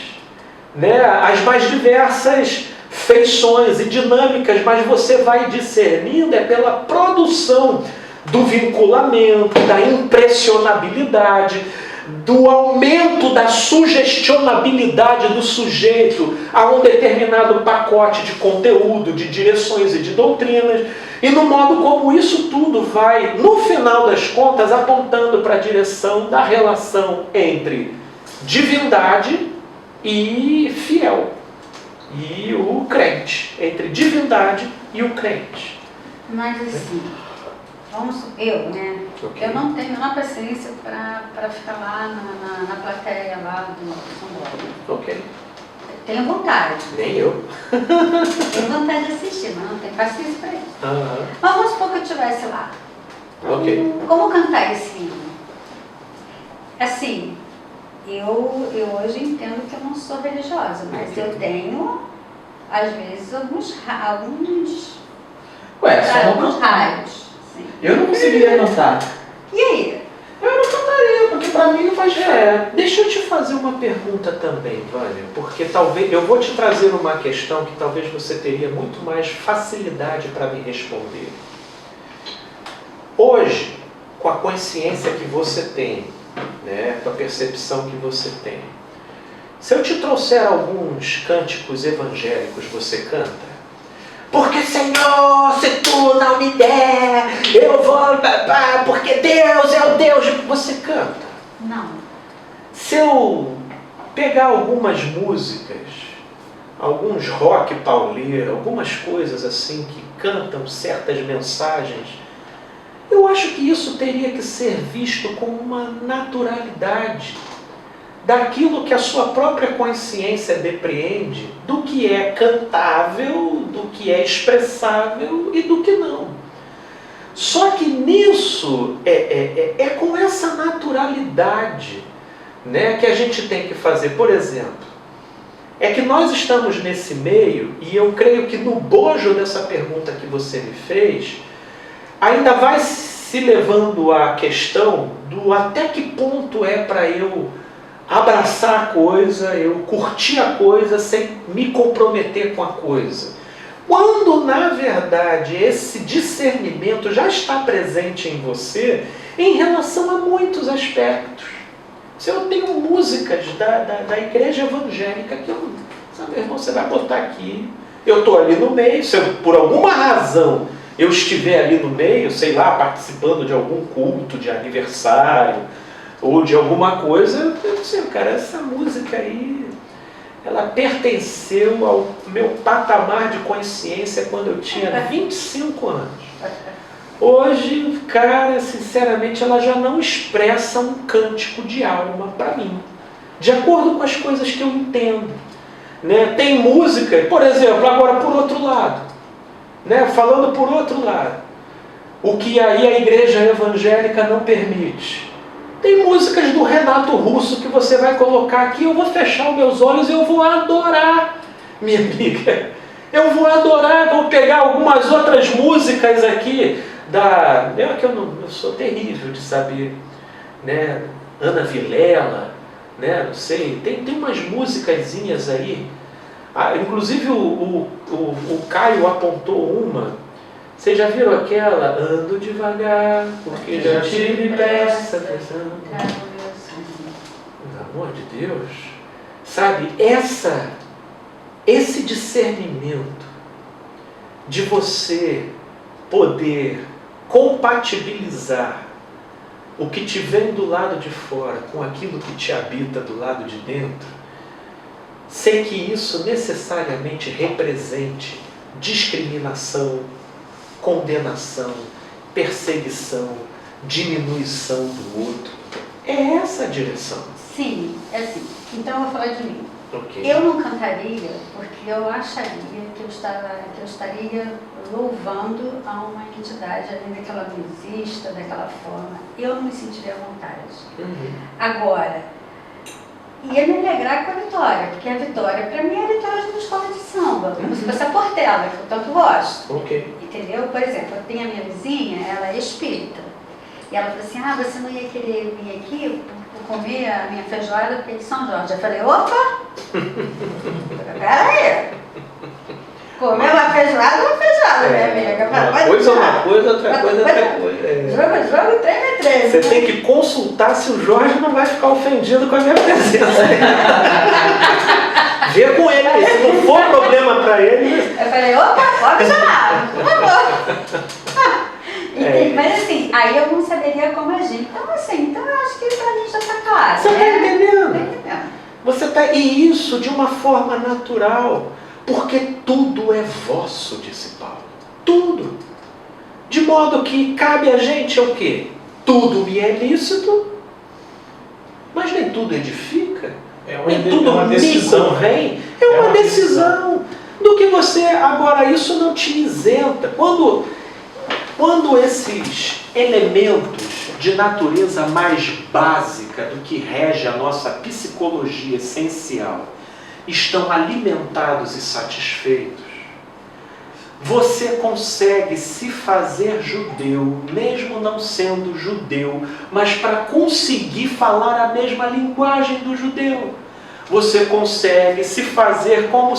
né? As mais diversas feições e dinâmicas, mas você vai discernindo pela produção do vinculamento, da impressionabilidade, do aumento da sugestionabilidade do sujeito a um determinado pacote de conteúdo, de direções e de doutrinas, e no modo como isso tudo vai, no final das contas, apontando para a direção da relação entre divindade e fiel, e o crente, entre divindade e o crente. Mas assim, eu, né? Okay. Eu não tenho a paciência para ficar lá na plateia lá do São Paulo. Ok. Tenho vontade. Nem eu. Tenho vontade de assistir, mas não tenho paciência para isso. Uhum. Mas vamos supor que eu estivesse lá. Ok. Como cantar esse hino? Assim, eu hoje entendo que eu não sou religiosa, mas eu tenho, às vezes, alguns Ué, só não raios. Eu não conseguiria cantar. E aí? Eu não cantaria, porque para mim não faz diferença. Deixa eu te fazer uma pergunta também, Vânia, porque talvez eu vou te trazer uma questão que talvez você teria muito mais facilidade para me responder. Hoje, com a consciência que você tem, né, com a percepção que você tem, se eu te trouxer alguns cânticos evangélicos, você canta? Porque, Senhor, se tu não me der, eu vou... Porque Deus é o Deus... Você canta? Não. Se eu pegar algumas músicas, alguns rock pauleiro, algumas coisas assim que cantam certas mensagens, eu acho que isso teria que ser visto com uma naturalidade daquilo que a sua própria consciência depreende, do que é cantável, do que é expressável e do que não. Só que nisso é com essa naturalidade, né, que a gente tem que fazer. Por exemplo, é que nós estamos nesse meio, e eu creio que no bojo dessa pergunta que você me fez, ainda vai se levando a questão do até que ponto é para eu abraçar a coisa, eu curtir a coisa sem me comprometer com a coisa. Quando, na verdade, esse discernimento já está presente em você em relação a muitos aspectos. Se eu tenho músicas da igreja evangélica que eu, sabe, irmão, você vai botar aqui, eu estou ali no meio, se eu, por alguma razão eu estiver ali no meio, sei lá, participando de algum culto de aniversário, ou de alguma coisa, eu sei, cara, essa música aí, ela pertenceu ao meu patamar de consciência quando eu tinha 25 anos. Hoje, cara, sinceramente, ela já não expressa um cântico de alma para mim, de acordo com as coisas que eu entendo. Né? Tem música, por exemplo, agora por outro lado, né? Falando por outro lado, o que aí a igreja evangélica não permite. Tem músicas do Renato Russo que você vai colocar aqui, eu vou fechar os meus olhos e eu vou adorar, minha amiga. Eu vou adorar, vou pegar algumas outras músicas aqui, eu sou terrível de saber, né? Ana Vilela, né? Não sei, tem umas musicazinhas aí, inclusive o Caio apontou uma. Vocês já viram aquela? Ando devagar, porque já tive pressa. Pelo amor de Deus. Sabe, esse discernimento de você poder compatibilizar o que te vem do lado de fora com aquilo que te habita do lado de dentro, sem que isso necessariamente represente discriminação, condenação, perseguição, diminuição do outro. É essa a direção. Sim, é assim. Então eu vou falar de mim. Okay. Eu não cantaria porque eu acharia que eu estaria louvando a uma entidade, além daquela musista, daquela forma. Eu não me sentiria à vontade. Uhum. Agora, ia me alegrar com a Vitória, porque a Vitória, para mim, é a Vitória de uma escola de samba, como se fosse a Portela, que eu tanto gosto. Okay. Entendeu? Por exemplo, eu tenho a minha vizinha, ela é espírita. E ela falou assim, você não ia querer vir aqui comer a minha feijoada porque é de São Jorge. Eu falei, opa! Peraí! Comer uma feijoada, minha amiga. Uma coisa é uma coisa, outra coisa é outra coisa. Jogo, treme é treme. Você tem que consultar se o Jorge não vai ficar ofendido com a minha presença. Vê com ele, se não for problema para ele... Eu falei, opa, pode chamar, por favor. Mas assim, aí eu não saberia como agir. Então assim, eu acho que pra mim já está claro. Você está entendendo? Tá entendendo? Você tá, e isso de uma forma natural, porque tudo é vosso, disse Paulo. Tudo. De modo que cabe a gente o quê? Tudo me é lícito, mas nem tudo edifica. Nem tudo me convém. É uma decisão. Do que você... Agora, isso não te isenta. Quando esses elementos de natureza mais básica do que rege a nossa psicologia essencial estão alimentados e satisfeitos, você consegue se fazer judeu, mesmo não sendo judeu, mas para conseguir falar a mesma linguagem do judeu. Você consegue se fazer como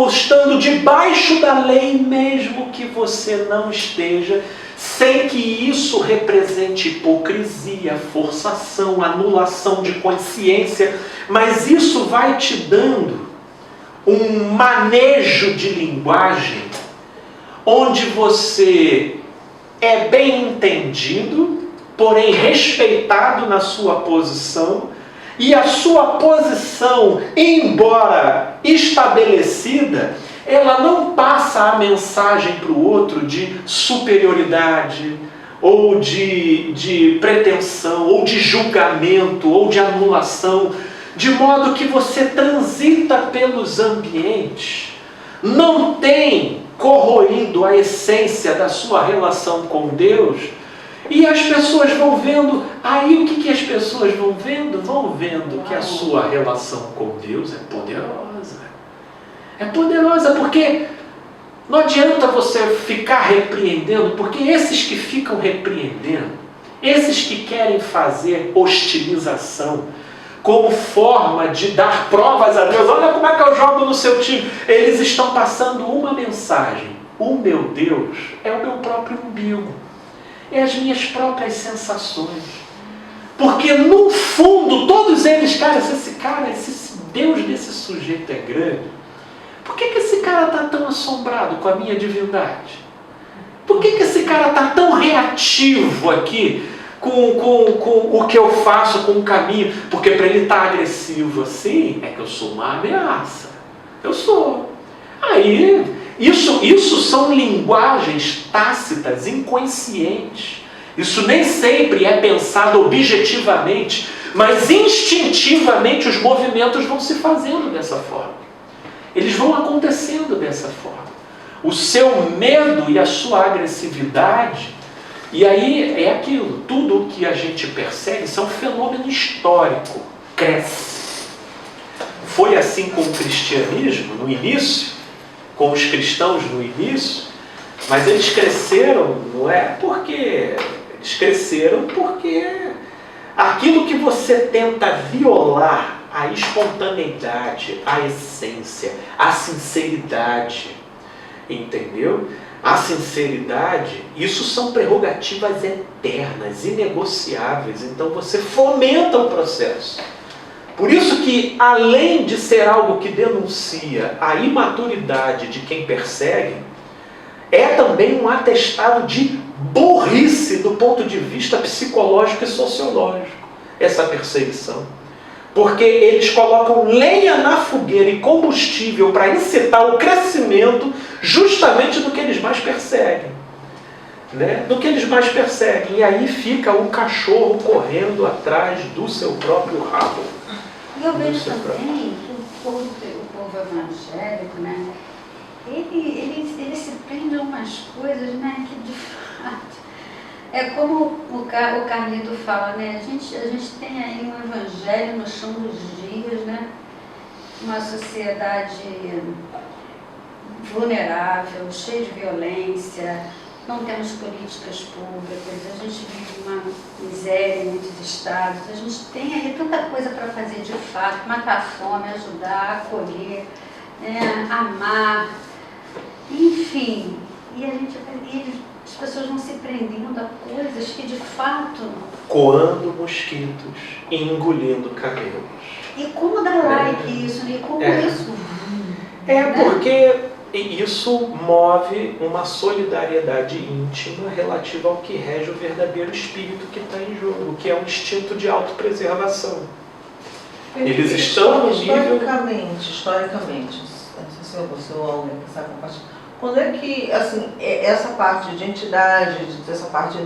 estando debaixo da lei, mesmo que você não esteja, sem que isso represente hipocrisia, forçação, anulação de consciência, mas isso vai te dando um manejo de linguagem, onde você é bem entendido, porém respeitado na sua posição, e a sua posição, embora estabelecida, ela não passa a mensagem para o outro de superioridade, ou de pretensão, ou de julgamento, ou de anulação, de modo que você transita pelos ambientes, não tem corroído a essência da sua relação com Deus, e as pessoas vão vendo. Aí o que as pessoas vão vendo? Vão vendo que a sua relação com Deus é poderosa. É poderosa porque não adianta você ficar repreendendo, porque esses que ficam repreendendo, esses que querem fazer hostilização como forma de dar provas a Deus, olha como é que eu jogo no seu time, eles estão passando uma mensagem: o meu Deus é o meu próprio umbigo, é as minhas próprias sensações. Porque no fundo, todos eles, esse Deus desse sujeito é grande, por que esse cara está tão assombrado com a minha divindade? Por que esse cara está tão reativo aqui com o que eu faço, com o caminho? Porque para ele estar agressivo assim, é que eu sou uma ameaça. Eu sou. Aí, isso são linguagens tácitas, inconscientes. Isso nem sempre é pensado objetivamente, mas instintivamente os movimentos vão se fazendo dessa forma. Eles vão acontecendo dessa forma. O seu medo e a sua agressividade, e aí é aquilo, tudo o que a gente persegue, isso é um fenômeno histórico, cresce. Foi assim com o cristianismo no início, com os cristãos no início, mas eles cresceram, não é porque... Eles cresceram porque aquilo que você tenta violar, a espontaneidade, a essência, a sinceridade, entendeu? A sinceridade, isso são prerrogativas eternas, inegociáveis. Então você fomenta o processo. Por isso que, além de ser algo que denuncia a imaturidade de quem persegue, é também um atestado de burrice do ponto de vista psicológico e sociológico, essa perseguição. Porque eles colocam lenha na fogueira e combustível para incitar o crescimento justamente do que eles mais perseguem. Né? Do que eles mais perseguem. E aí fica o cachorro correndo atrás do seu próprio rabo. E eu vejo também que o povo evangélico, né? Ele se prende a umas coisas, né, que de fato... É como o Carlito fala, né? A gente tem aí um evangelho no chão dos dias, né? Uma sociedade vulnerável, cheia de violência, não temos políticas públicas, a gente vive uma miséria em muitos estados, a gente tem aí tanta coisa para fazer de fato, matar a fome, ajudar, acolher, né? Amar, enfim, as pessoas vão se prendendo a coisas que de fato... Coando mosquitos e engolindo camelos. E como dá like isso, né? Como isso... né? Porque isso move uma solidariedade íntima relativa ao que rege o verdadeiro espírito que está em jogo, que é um instinto de autopreservação. Eles estão no nível... Historicamente, não sei se você ou alguém que está compartilhando, quando é que, assim, essa parte de entidade, dessa parte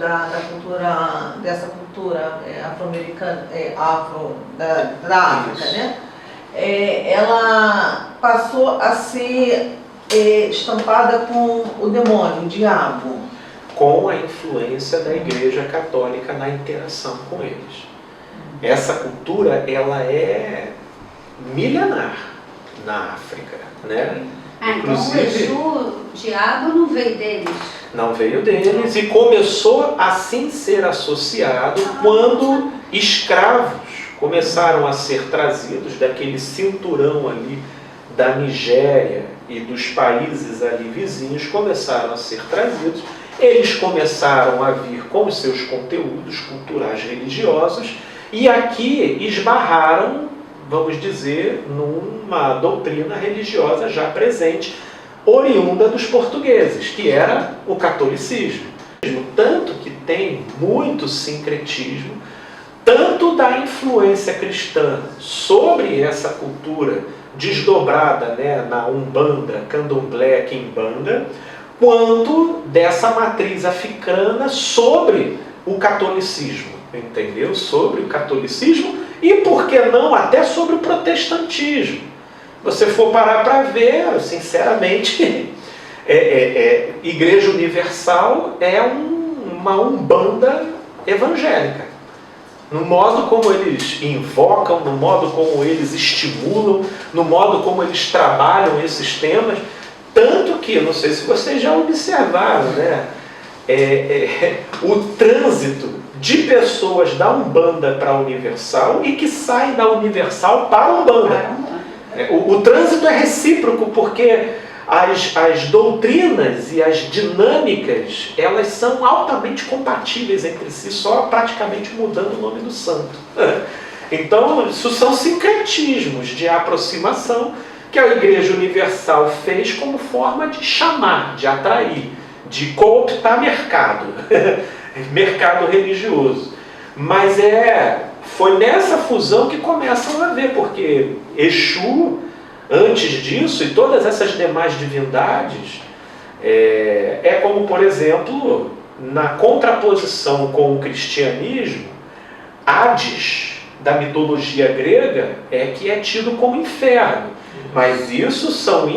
dessa cultura afro-americana, da África, né? Ela passou a ser estampada com o demônio, o diabo? Com a influência da Igreja Católica na interação com eles. Essa cultura, ela é milenar, na África, né? Então o Exu, o diabo, não veio deles? Não veio deles, e começou a assim ser associado quando escravos começaram a ser trazidos daquele cinturão ali da Nigéria e dos países ali vizinhos, começaram a ser trazidos. Eles começaram a vir com os seus conteúdos culturais religiosos e aqui esbarraram, vamos dizer, numa doutrina religiosa já presente, oriunda dos portugueses, que era o catolicismo. Tanto que tem muito sincretismo, tanto da influência cristã sobre essa cultura desdobrada, né, na Umbanda, Candomblé, Quimbanda, quanto dessa matriz africana sobre o catolicismo, entendeu? Sobre o catolicismo e, por que não, até sobre o protestantismo. Você for parar para ver, sinceramente, Igreja Universal é uma Umbanda evangélica. No modo como eles invocam, no modo como eles estimulam, no modo como eles trabalham esses temas, tanto que, não sei se vocês já observaram, né? O trânsito de pessoas da Umbanda para a Universal e que saem da Universal para a Umbanda. O trânsito é recíproco, porque as doutrinas e as dinâmicas, elas são altamente compatíveis entre si, só praticamente mudando o nome do santo. Então, isso são sincretismos de aproximação que a Igreja Universal fez como forma de chamar, de atrair, de cooptar mercado, mercado religioso. Mas foi nessa fusão que começam a ver, porque Exu, antes disso, e todas essas demais divindades, como, por exemplo, na contraposição com o cristianismo, Hades, da mitologia grega, que é tido como inferno. Mas isso são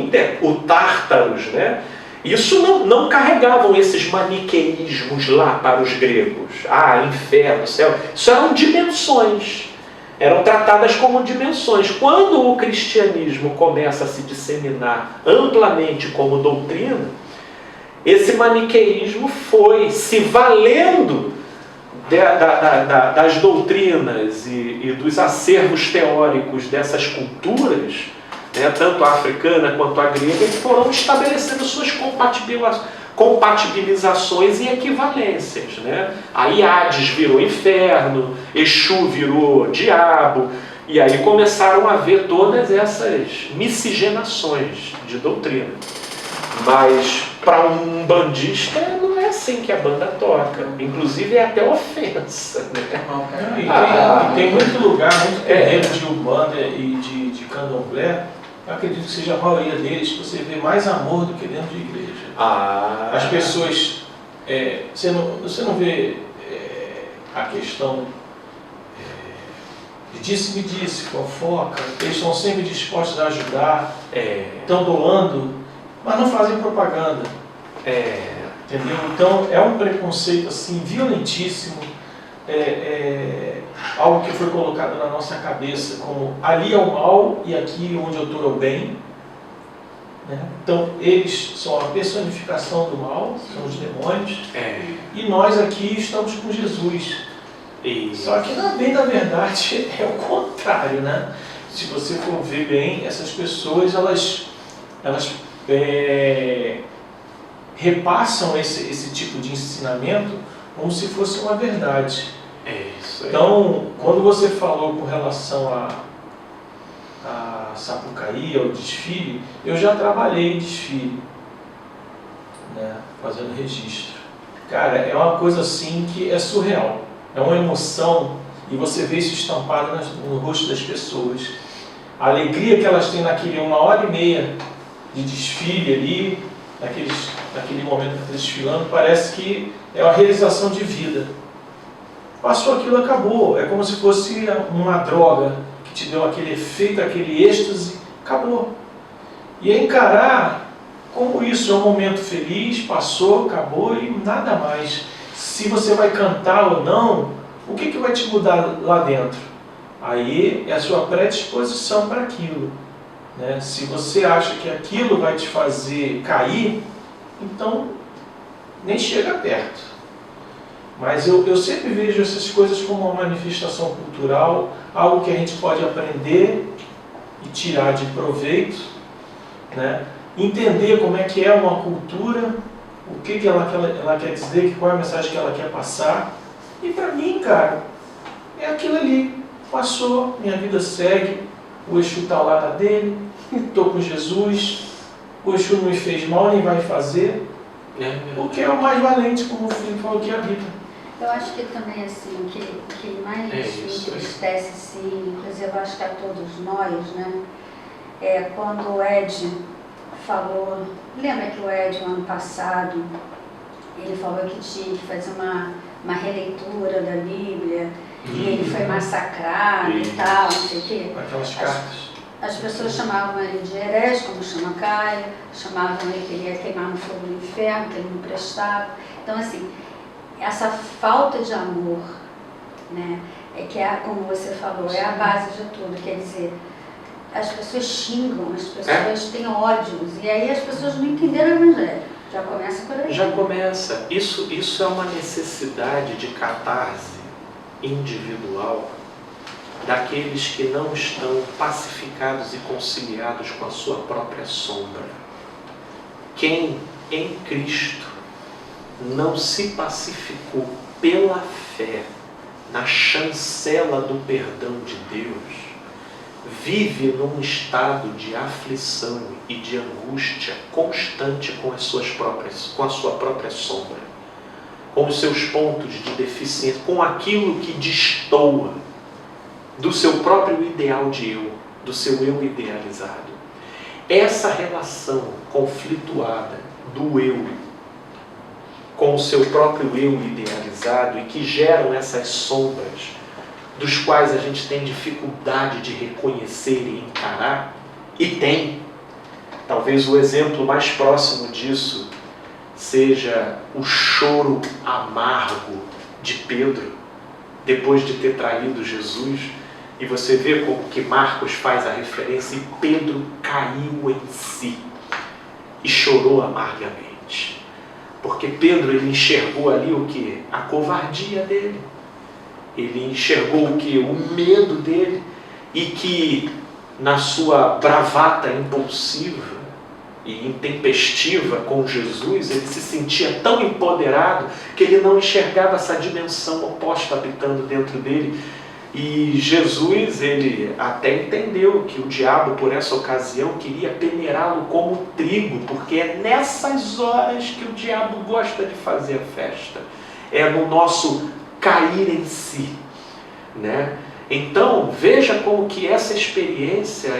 o Tártaros, né? Isso não carregavam esses maniqueísmos lá para os gregos. Inferno, céu. Isso eram dimensões. Eram tratadas como dimensões. Quando o cristianismo começa a se disseminar amplamente como doutrina, esse maniqueísmo foi se valendo das doutrinas e dos acervos teóricos dessas culturas, né, tanto a africana quanto a grega, que foram estabelecendo suas compatibilizações e equivalências, né? Aí Hades virou inferno, Exu virou diabo, e aí começaram a haver todas essas miscigenações de doutrina. Mas para um bandista não é assim que a banda toca, inclusive é até ofensa, né? E tem muito lugar, muito terreno de Umbanda e de Candomblé, eu acredito que seja a maioria deles, que você vê mais amor do que dentro de igreja. As pessoas, você não vê a questão de disse-me-disse, fofoca, eles estão sempre dispostos a ajudar, estão doando, mas não fazem propaganda. Entendeu? Então é um preconceito assim, violentíssimo, algo que foi colocado na nossa cabeça como ali é o mal e aqui onde eu estou é o bem. Né? Então eles são a personificação do mal, são os demônios, e nós aqui estamos com Jesus. Só que na bem da verdade é o contrário, né? Se você for ver bem, essas pessoas elas repassam esse tipo de ensinamento como se fosse uma verdade. Então, quando você falou com relação a Sapucaí, ao desfile, eu já trabalhei em desfile, né, fazendo registro. Cara, é uma coisa assim que é surreal. É uma emoção e você vê isso estampado no rosto das pessoas. A alegria que elas têm naquele 1h30 de desfile ali, naquele momento que está desfilando, parece que é uma realização de vida. Passou aquilo, acabou. É como se fosse uma droga que te deu aquele efeito, aquele êxtase, acabou. E é encarar como isso é um momento feliz, passou, acabou e nada mais. Se você vai cantar ou não, o que vai te mudar lá dentro? Aí é a sua predisposição para aquilo. né? Se você acha que aquilo vai te fazer cair, então nem chega perto. Mas eu sempre vejo essas coisas como uma manifestação cultural, algo que a gente pode aprender e tirar de proveito, né? Entender como é que é uma cultura, o que ela quer dizer, qual é a mensagem que ela quer passar. E para mim, cara, é aquilo ali. Passou, minha vida segue, o Exu está lá na dele, estou com Jesus, o Exu não me fez mal, nem vai fazer. O que é o mais valente, como o Felipe falou, que é a vida. Eu acho que também, assim, o que mais me entristece, sim, inclusive eu acho que a todos nós, né, é quando o Ed falou, lembra que o Ed, no ano passado, ele falou que tinha que fazer uma releitura da Bíblia, e ele foi massacrado e tal, não sei o quê. Aquelas cartas. As pessoas chamavam ele de herege, como chama Caio, chamavam ele que ele ia queimar no fogo do inferno, que ele não prestava. Então, assim, essa falta de amor, né, é que, como você falou, é a base de tudo. Quer dizer, as pessoas xingam, as pessoas têm ódios, e aí as pessoas não entenderam o Evangelho. Já começa por aí. Já começa. Isso é uma necessidade de catarse individual daqueles que não estão pacificados e conciliados com a sua própria sombra. Quem em Cristo não se pacificou pela fé na chancela do perdão de Deus, vive num estado de aflição e de angústia constante com a sua própria sombra, com os seus pontos de deficiência, com aquilo que destoa do seu próprio ideal de eu, do seu eu idealizado. Essa relação conflituada do eu com o seu próprio eu idealizado e que geram essas sombras dos quais a gente tem dificuldade de reconhecer e encarar, e tem. Talvez o exemplo mais próximo disso seja o choro amargo de Pedro, depois de ter traído Jesus, e você vê como que Marcos faz a referência, e Pedro caiu em si e chorou amargamente. Porque Pedro, ele enxergou ali o que? A covardia dele. Ele enxergou o que? O medo dele, e que na sua bravata impulsiva e intempestiva com Jesus, ele se sentia tão empoderado que ele não enxergava essa dimensão oposta habitando dentro dele. E Jesus, ele até entendeu que o diabo, por essa ocasião, queria peneirá-lo como trigo, porque é nessas horas que o diabo gosta de fazer a festa. É no nosso cair em si, né? Então, veja como que essa experiência,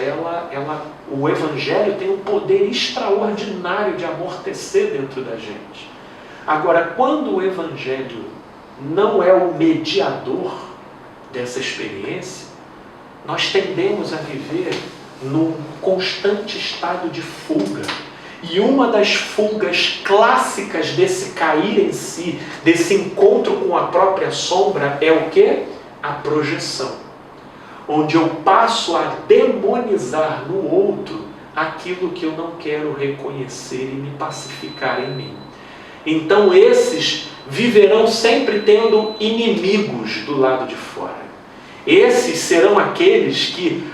o Evangelho tem um poder extraordinário de amortecer dentro da gente. Agora, quando o Evangelho não é o mediador dessa experiência, nós tendemos a viver num constante estado de fuga. E uma das fugas clássicas desse cair em si, desse encontro com a própria sombra, é o quê? A projeção. Onde eu passo a demonizar no outro aquilo que eu não quero reconhecer e me pacificar em mim. Então esses viverão sempre tendo inimigos do lado de fora. Esses serão aqueles que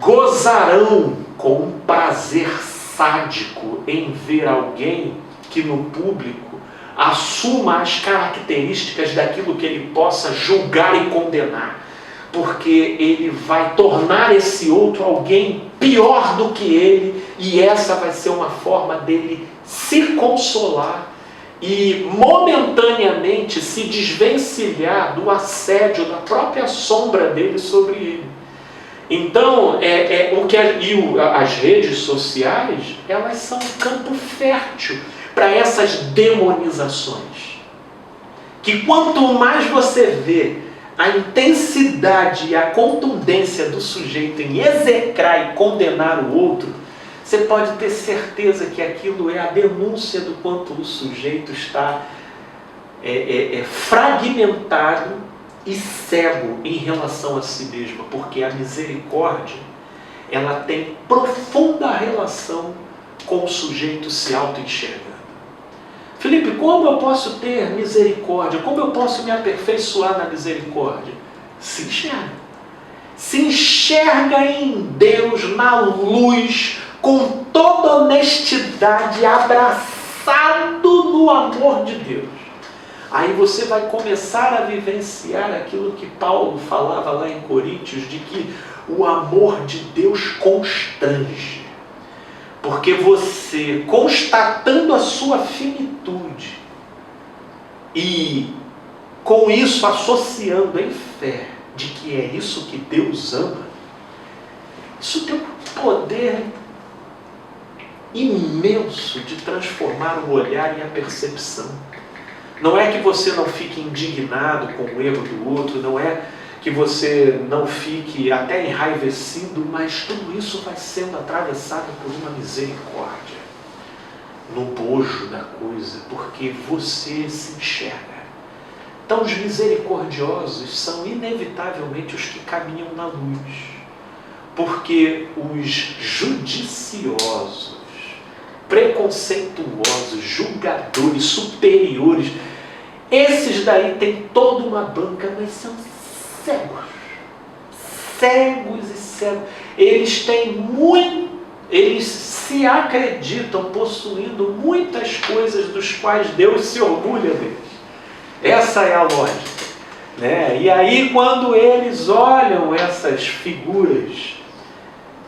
gozarão com um prazer sádico em ver alguém que no público assuma as características daquilo que ele possa julgar e condenar, porque ele vai tornar esse outro alguém pior do que ele, e essa vai ser uma forma dele se consolar e momentaneamente se desvencilhar do assédio da própria sombra dele sobre ele. Então, as redes sociais, elas são um campo fértil para essas demonizações. Que quanto mais você vê a intensidade e a contundência do sujeito em execrar e condenar o outro, você pode ter certeza que aquilo é a denúncia do quanto o sujeito está fragmentado e cego em relação a si mesmo, porque a misericórdia, ela tem profunda relação com o sujeito se auto-enxergando. Felipe, como eu posso ter misericórdia? Como eu posso me aperfeiçoar na misericórdia? Se enxerga. Se enxerga em Deus, na luz, com toda honestidade, abraçado no amor de Deus. Aí você vai começar a vivenciar aquilo que Paulo falava lá em Coríntios, de que o amor de Deus constrange. Porque você, constatando a sua finitude e com isso associando em fé de que é isso que Deus ama, isso tem um poder imenso de transformar o olhar e a percepção. Não é que você não fique indignado com o erro do outro, não é que você não fique até enraivecido, mas tudo isso vai sendo atravessado por uma misericórdia, no bojo da coisa, porque você se enxerga. Então os misericordiosos são inevitavelmente os que caminham na luz, porque os judiciosos, preconceituosos, julgadores, superiores, esses daí têm toda uma banca, mas são cegos e cegos. Eles se acreditam possuindo muitas coisas dos quais Deus se orgulha deles. Essa é a lógica, né? E aí quando eles olham essas figuras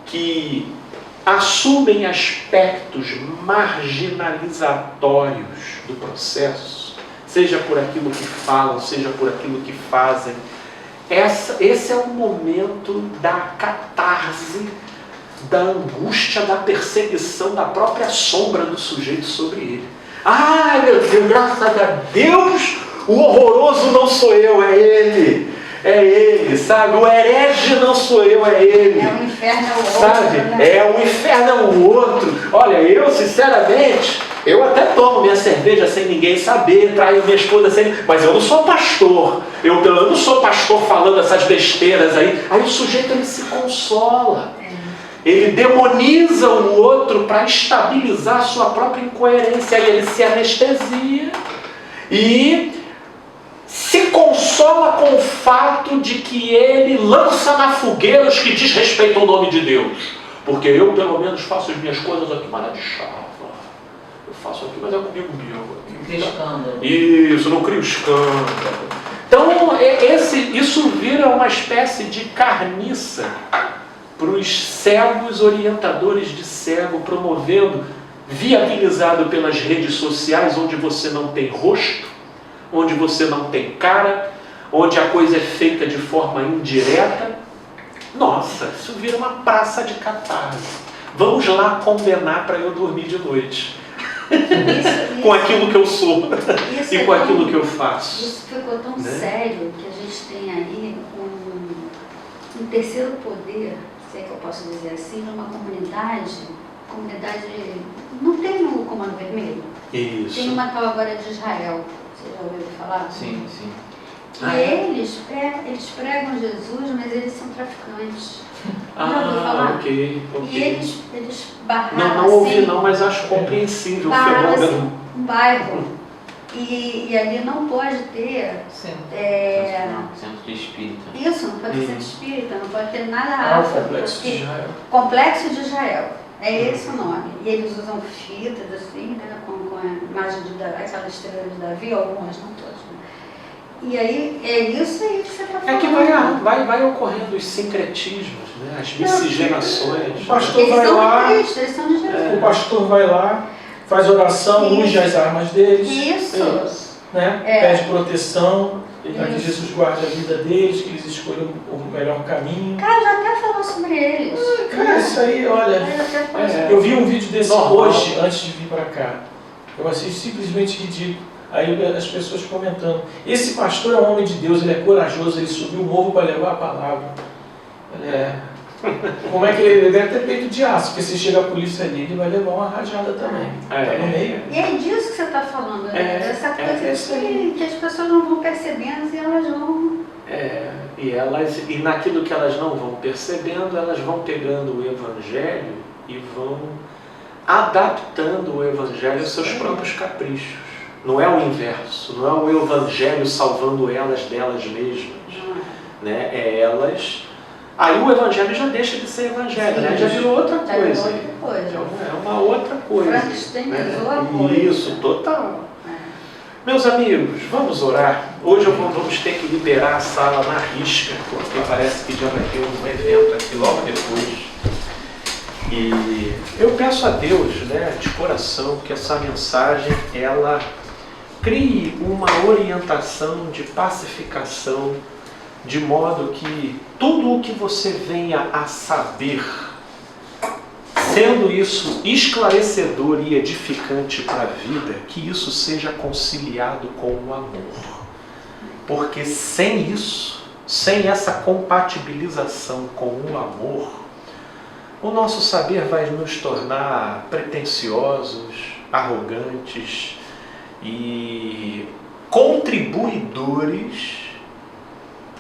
que assumem aspectos marginalizatórios do processo, seja por aquilo que falam, seja por aquilo que fazem, esse é o momento da catarse, da angústia, da perseguição, da própria sombra do sujeito sobre ele. Ah, meu Deus, graças a Deus, o horroroso não sou eu, é ele. É ele, sabe? O herege não sou eu, é ele. É o inferno, é o outro. Sabe? Né? É o inferno, é o outro. Olha, eu, sinceramente, eu até tomo minha cerveja sem ninguém saber, traio minha esposa sem... Mas eu não sou pastor. Eu não sou pastor falando essas besteiras aí. Aí o sujeito, ele se consola. Ele demoniza o outro para estabilizar a sua própria incoerência. Aí ele se anestesia e se consola com o fato de que ele lança na fogueira os que desrespeitam o nome de Deus. Porque eu, pelo menos, faço as minhas coisas aqui, mas é de chava. Eu faço aqui, mas é comigo mesmo. Cria escândalo. Isso, não crio escândalo. Então, isso vira uma espécie de carniça para os cegos orientadores de cego, promovendo, viabilizado pelas redes sociais, onde você não tem rosto, onde você não tem cara, onde a coisa é feita de forma indireta. Nossa, isso vira uma praça de catarse. Vamos lá condenar para eu dormir de noite. Isso, com aquilo que eu sou e com aquilo que eu faço. Isso ficou tão sério que a gente tem aí um terceiro poder, se é que eu posso dizer assim, numa comunidade não tem no Comando Vermelho? Isso. Tem uma tal agora de Israel. Você já ouviu falar? Sim, sim. E eles pregam Jesus, mas eles são traficantes. Já ouviu falar? Ok. E eles barraram não ouvi assim, não, mas acho compreensível o barraram fenômeno. assim, um bairro. E ali não pode ter Centro de espírita. isso, não pode ter centro espírita, não pode ter nada o Complexo de porque- Israel. Complexo de Israel. É esse o nome. E eles usam fitas assim, né, com a imagem de Davi, aquela estrela de Davi, algumas, não todas. Né? E aí, é isso aí que você está falando. É que vai ocorrendo os sincretismos, né? As miscigenações. O pastor Eles vai são lá, de Cristo, eles são de Jesus. o pastor vai lá, faz oração, Isso. unge as armas deles, Isso. né? Pede proteção, para que Jesus guarde a vida deles, que eles escolham o melhor caminho. Cara, já até falou sobre eles. Cara, isso aí, olha, Já até falou sobre eu vi um vídeo desse Normal. hoje, antes de vir para cá. Eu achei simplesmente ridículo. Aí as pessoas comentando, esse pastor é um homem de Deus, ele é corajoso, ele subiu o morro para levar a palavra. Como é que ele deve ter peito de aço, porque se chega a polícia ali, ele vai levar uma rajada também. Tá no meio. E é disso que você está falando, né? Dessa coisa isso aí. que as pessoas não vão percebendo e elas vão E naquilo que elas não vão percebendo, elas vão pegando o Evangelho e vão adaptando o Evangelho aos seus próprios caprichos. Não é o inverso, não é o Evangelho salvando elas delas mesmas. Né? É elas... Aí o Evangelho já deixa de ser Evangelho, né? Já virou outra coisa. É uma outra coisa. Frankensteinizou a coisa. Isso, total. Meus amigos, vamos orar. Hoje vamos ter que liberar a sala na risca, porque parece que já vai ter um evento aqui logo depois. E eu peço a Deus, né, de coração, que essa mensagem, ela crie uma orientação de pacificação, de modo que tudo o que você venha a saber, sendo isso esclarecedor e edificante para a vida, que isso seja conciliado com o amor. Porque sem isso, sem essa compatibilização com o amor, o nosso saber vai nos tornar pretensiosos, arrogantes e contribuidores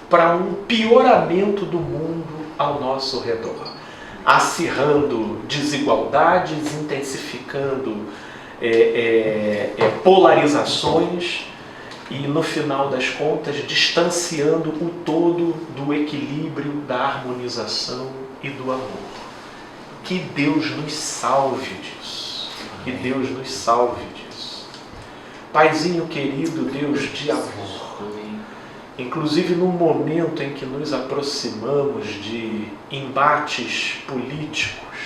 para um pioramento do mundo ao nosso redor, acirrando desigualdades, intensificando polarizações e, no final das contas, distanciando o todo do equilíbrio, da harmonização e do amor. Que Deus nos salve disso. Que Deus nos salve disso. Paizinho querido, Deus de amor. Inclusive no momento em que nos aproximamos de embates políticos,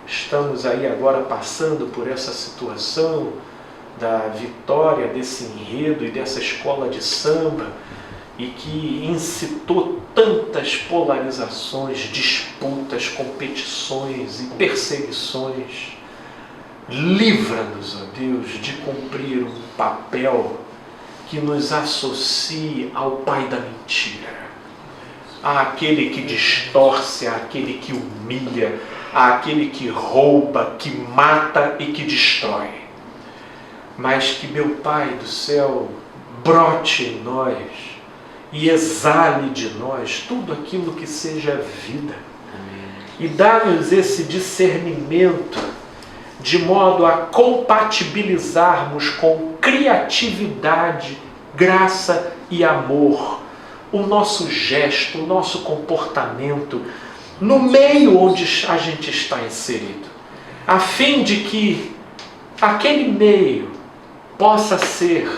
estamos aí agora passando por essa situação da vitória desse enredo e dessa escola de samba, e que incitou tantas polarizações, disputas, competições e perseguições. Livra-nos, ó Deus, de cumprir um papel que nos associe ao pai da mentira, àquele que distorce, àquele que humilha, àquele que rouba, que mata e que destrói. Mas que, meu Pai do céu, brote em nós e exale de nós tudo aquilo que seja vida. Amém. E dá-nos esse discernimento de modo a compatibilizarmos com criatividade, graça e amor o nosso gesto, o nosso comportamento no meio onde a gente está inserido, a fim de que aquele meio possa ser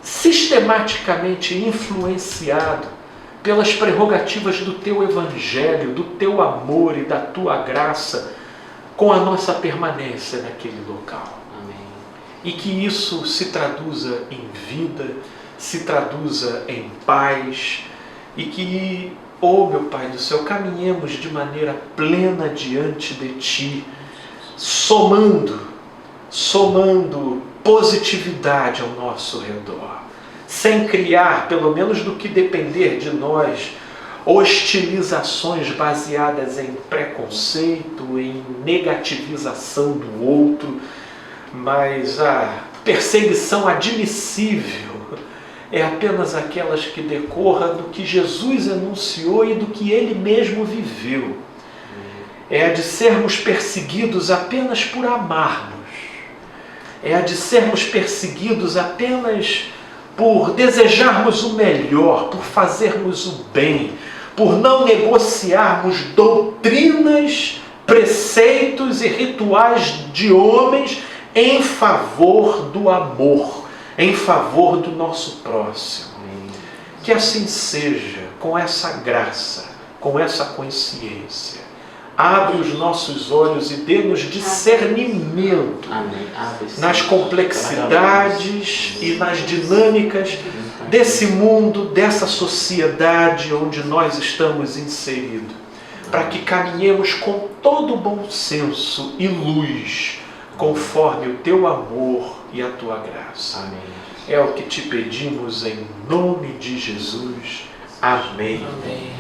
sistematicamente influenciado pelas prerrogativas do Teu Evangelho, do Teu amor e da Tua graça, com a nossa permanência naquele local. Amém. E que isso se traduza em vida, se traduza em paz, e que, meu Pai do céu, caminhemos de maneira plena diante de Ti, somando positividade ao nosso redor, sem criar, pelo menos do que depender de nós, hostilizações baseadas em preconceito, em negativização do outro, mas a perseguição admissível é apenas aquelas que decorram do que Jesus enunciou e do que Ele mesmo viveu. É a de sermos perseguidos apenas por amarmos. É a de sermos perseguidos apenas por desejarmos o melhor, por fazermos o bem, por não negociarmos doutrinas, preceitos e rituais de homens em favor do amor, em favor do nosso próximo. Que assim seja, com essa graça, com essa consciência. Abre os nossos olhos e dê-nos discernimento nas complexidades e nas dinâmicas desse mundo, dessa sociedade onde nós estamos inseridos, para que caminhemos com todo bom senso e luz, conforme o Teu amor e a Tua graça. Amém. É o que te pedimos em nome de Jesus. Amém. Amém.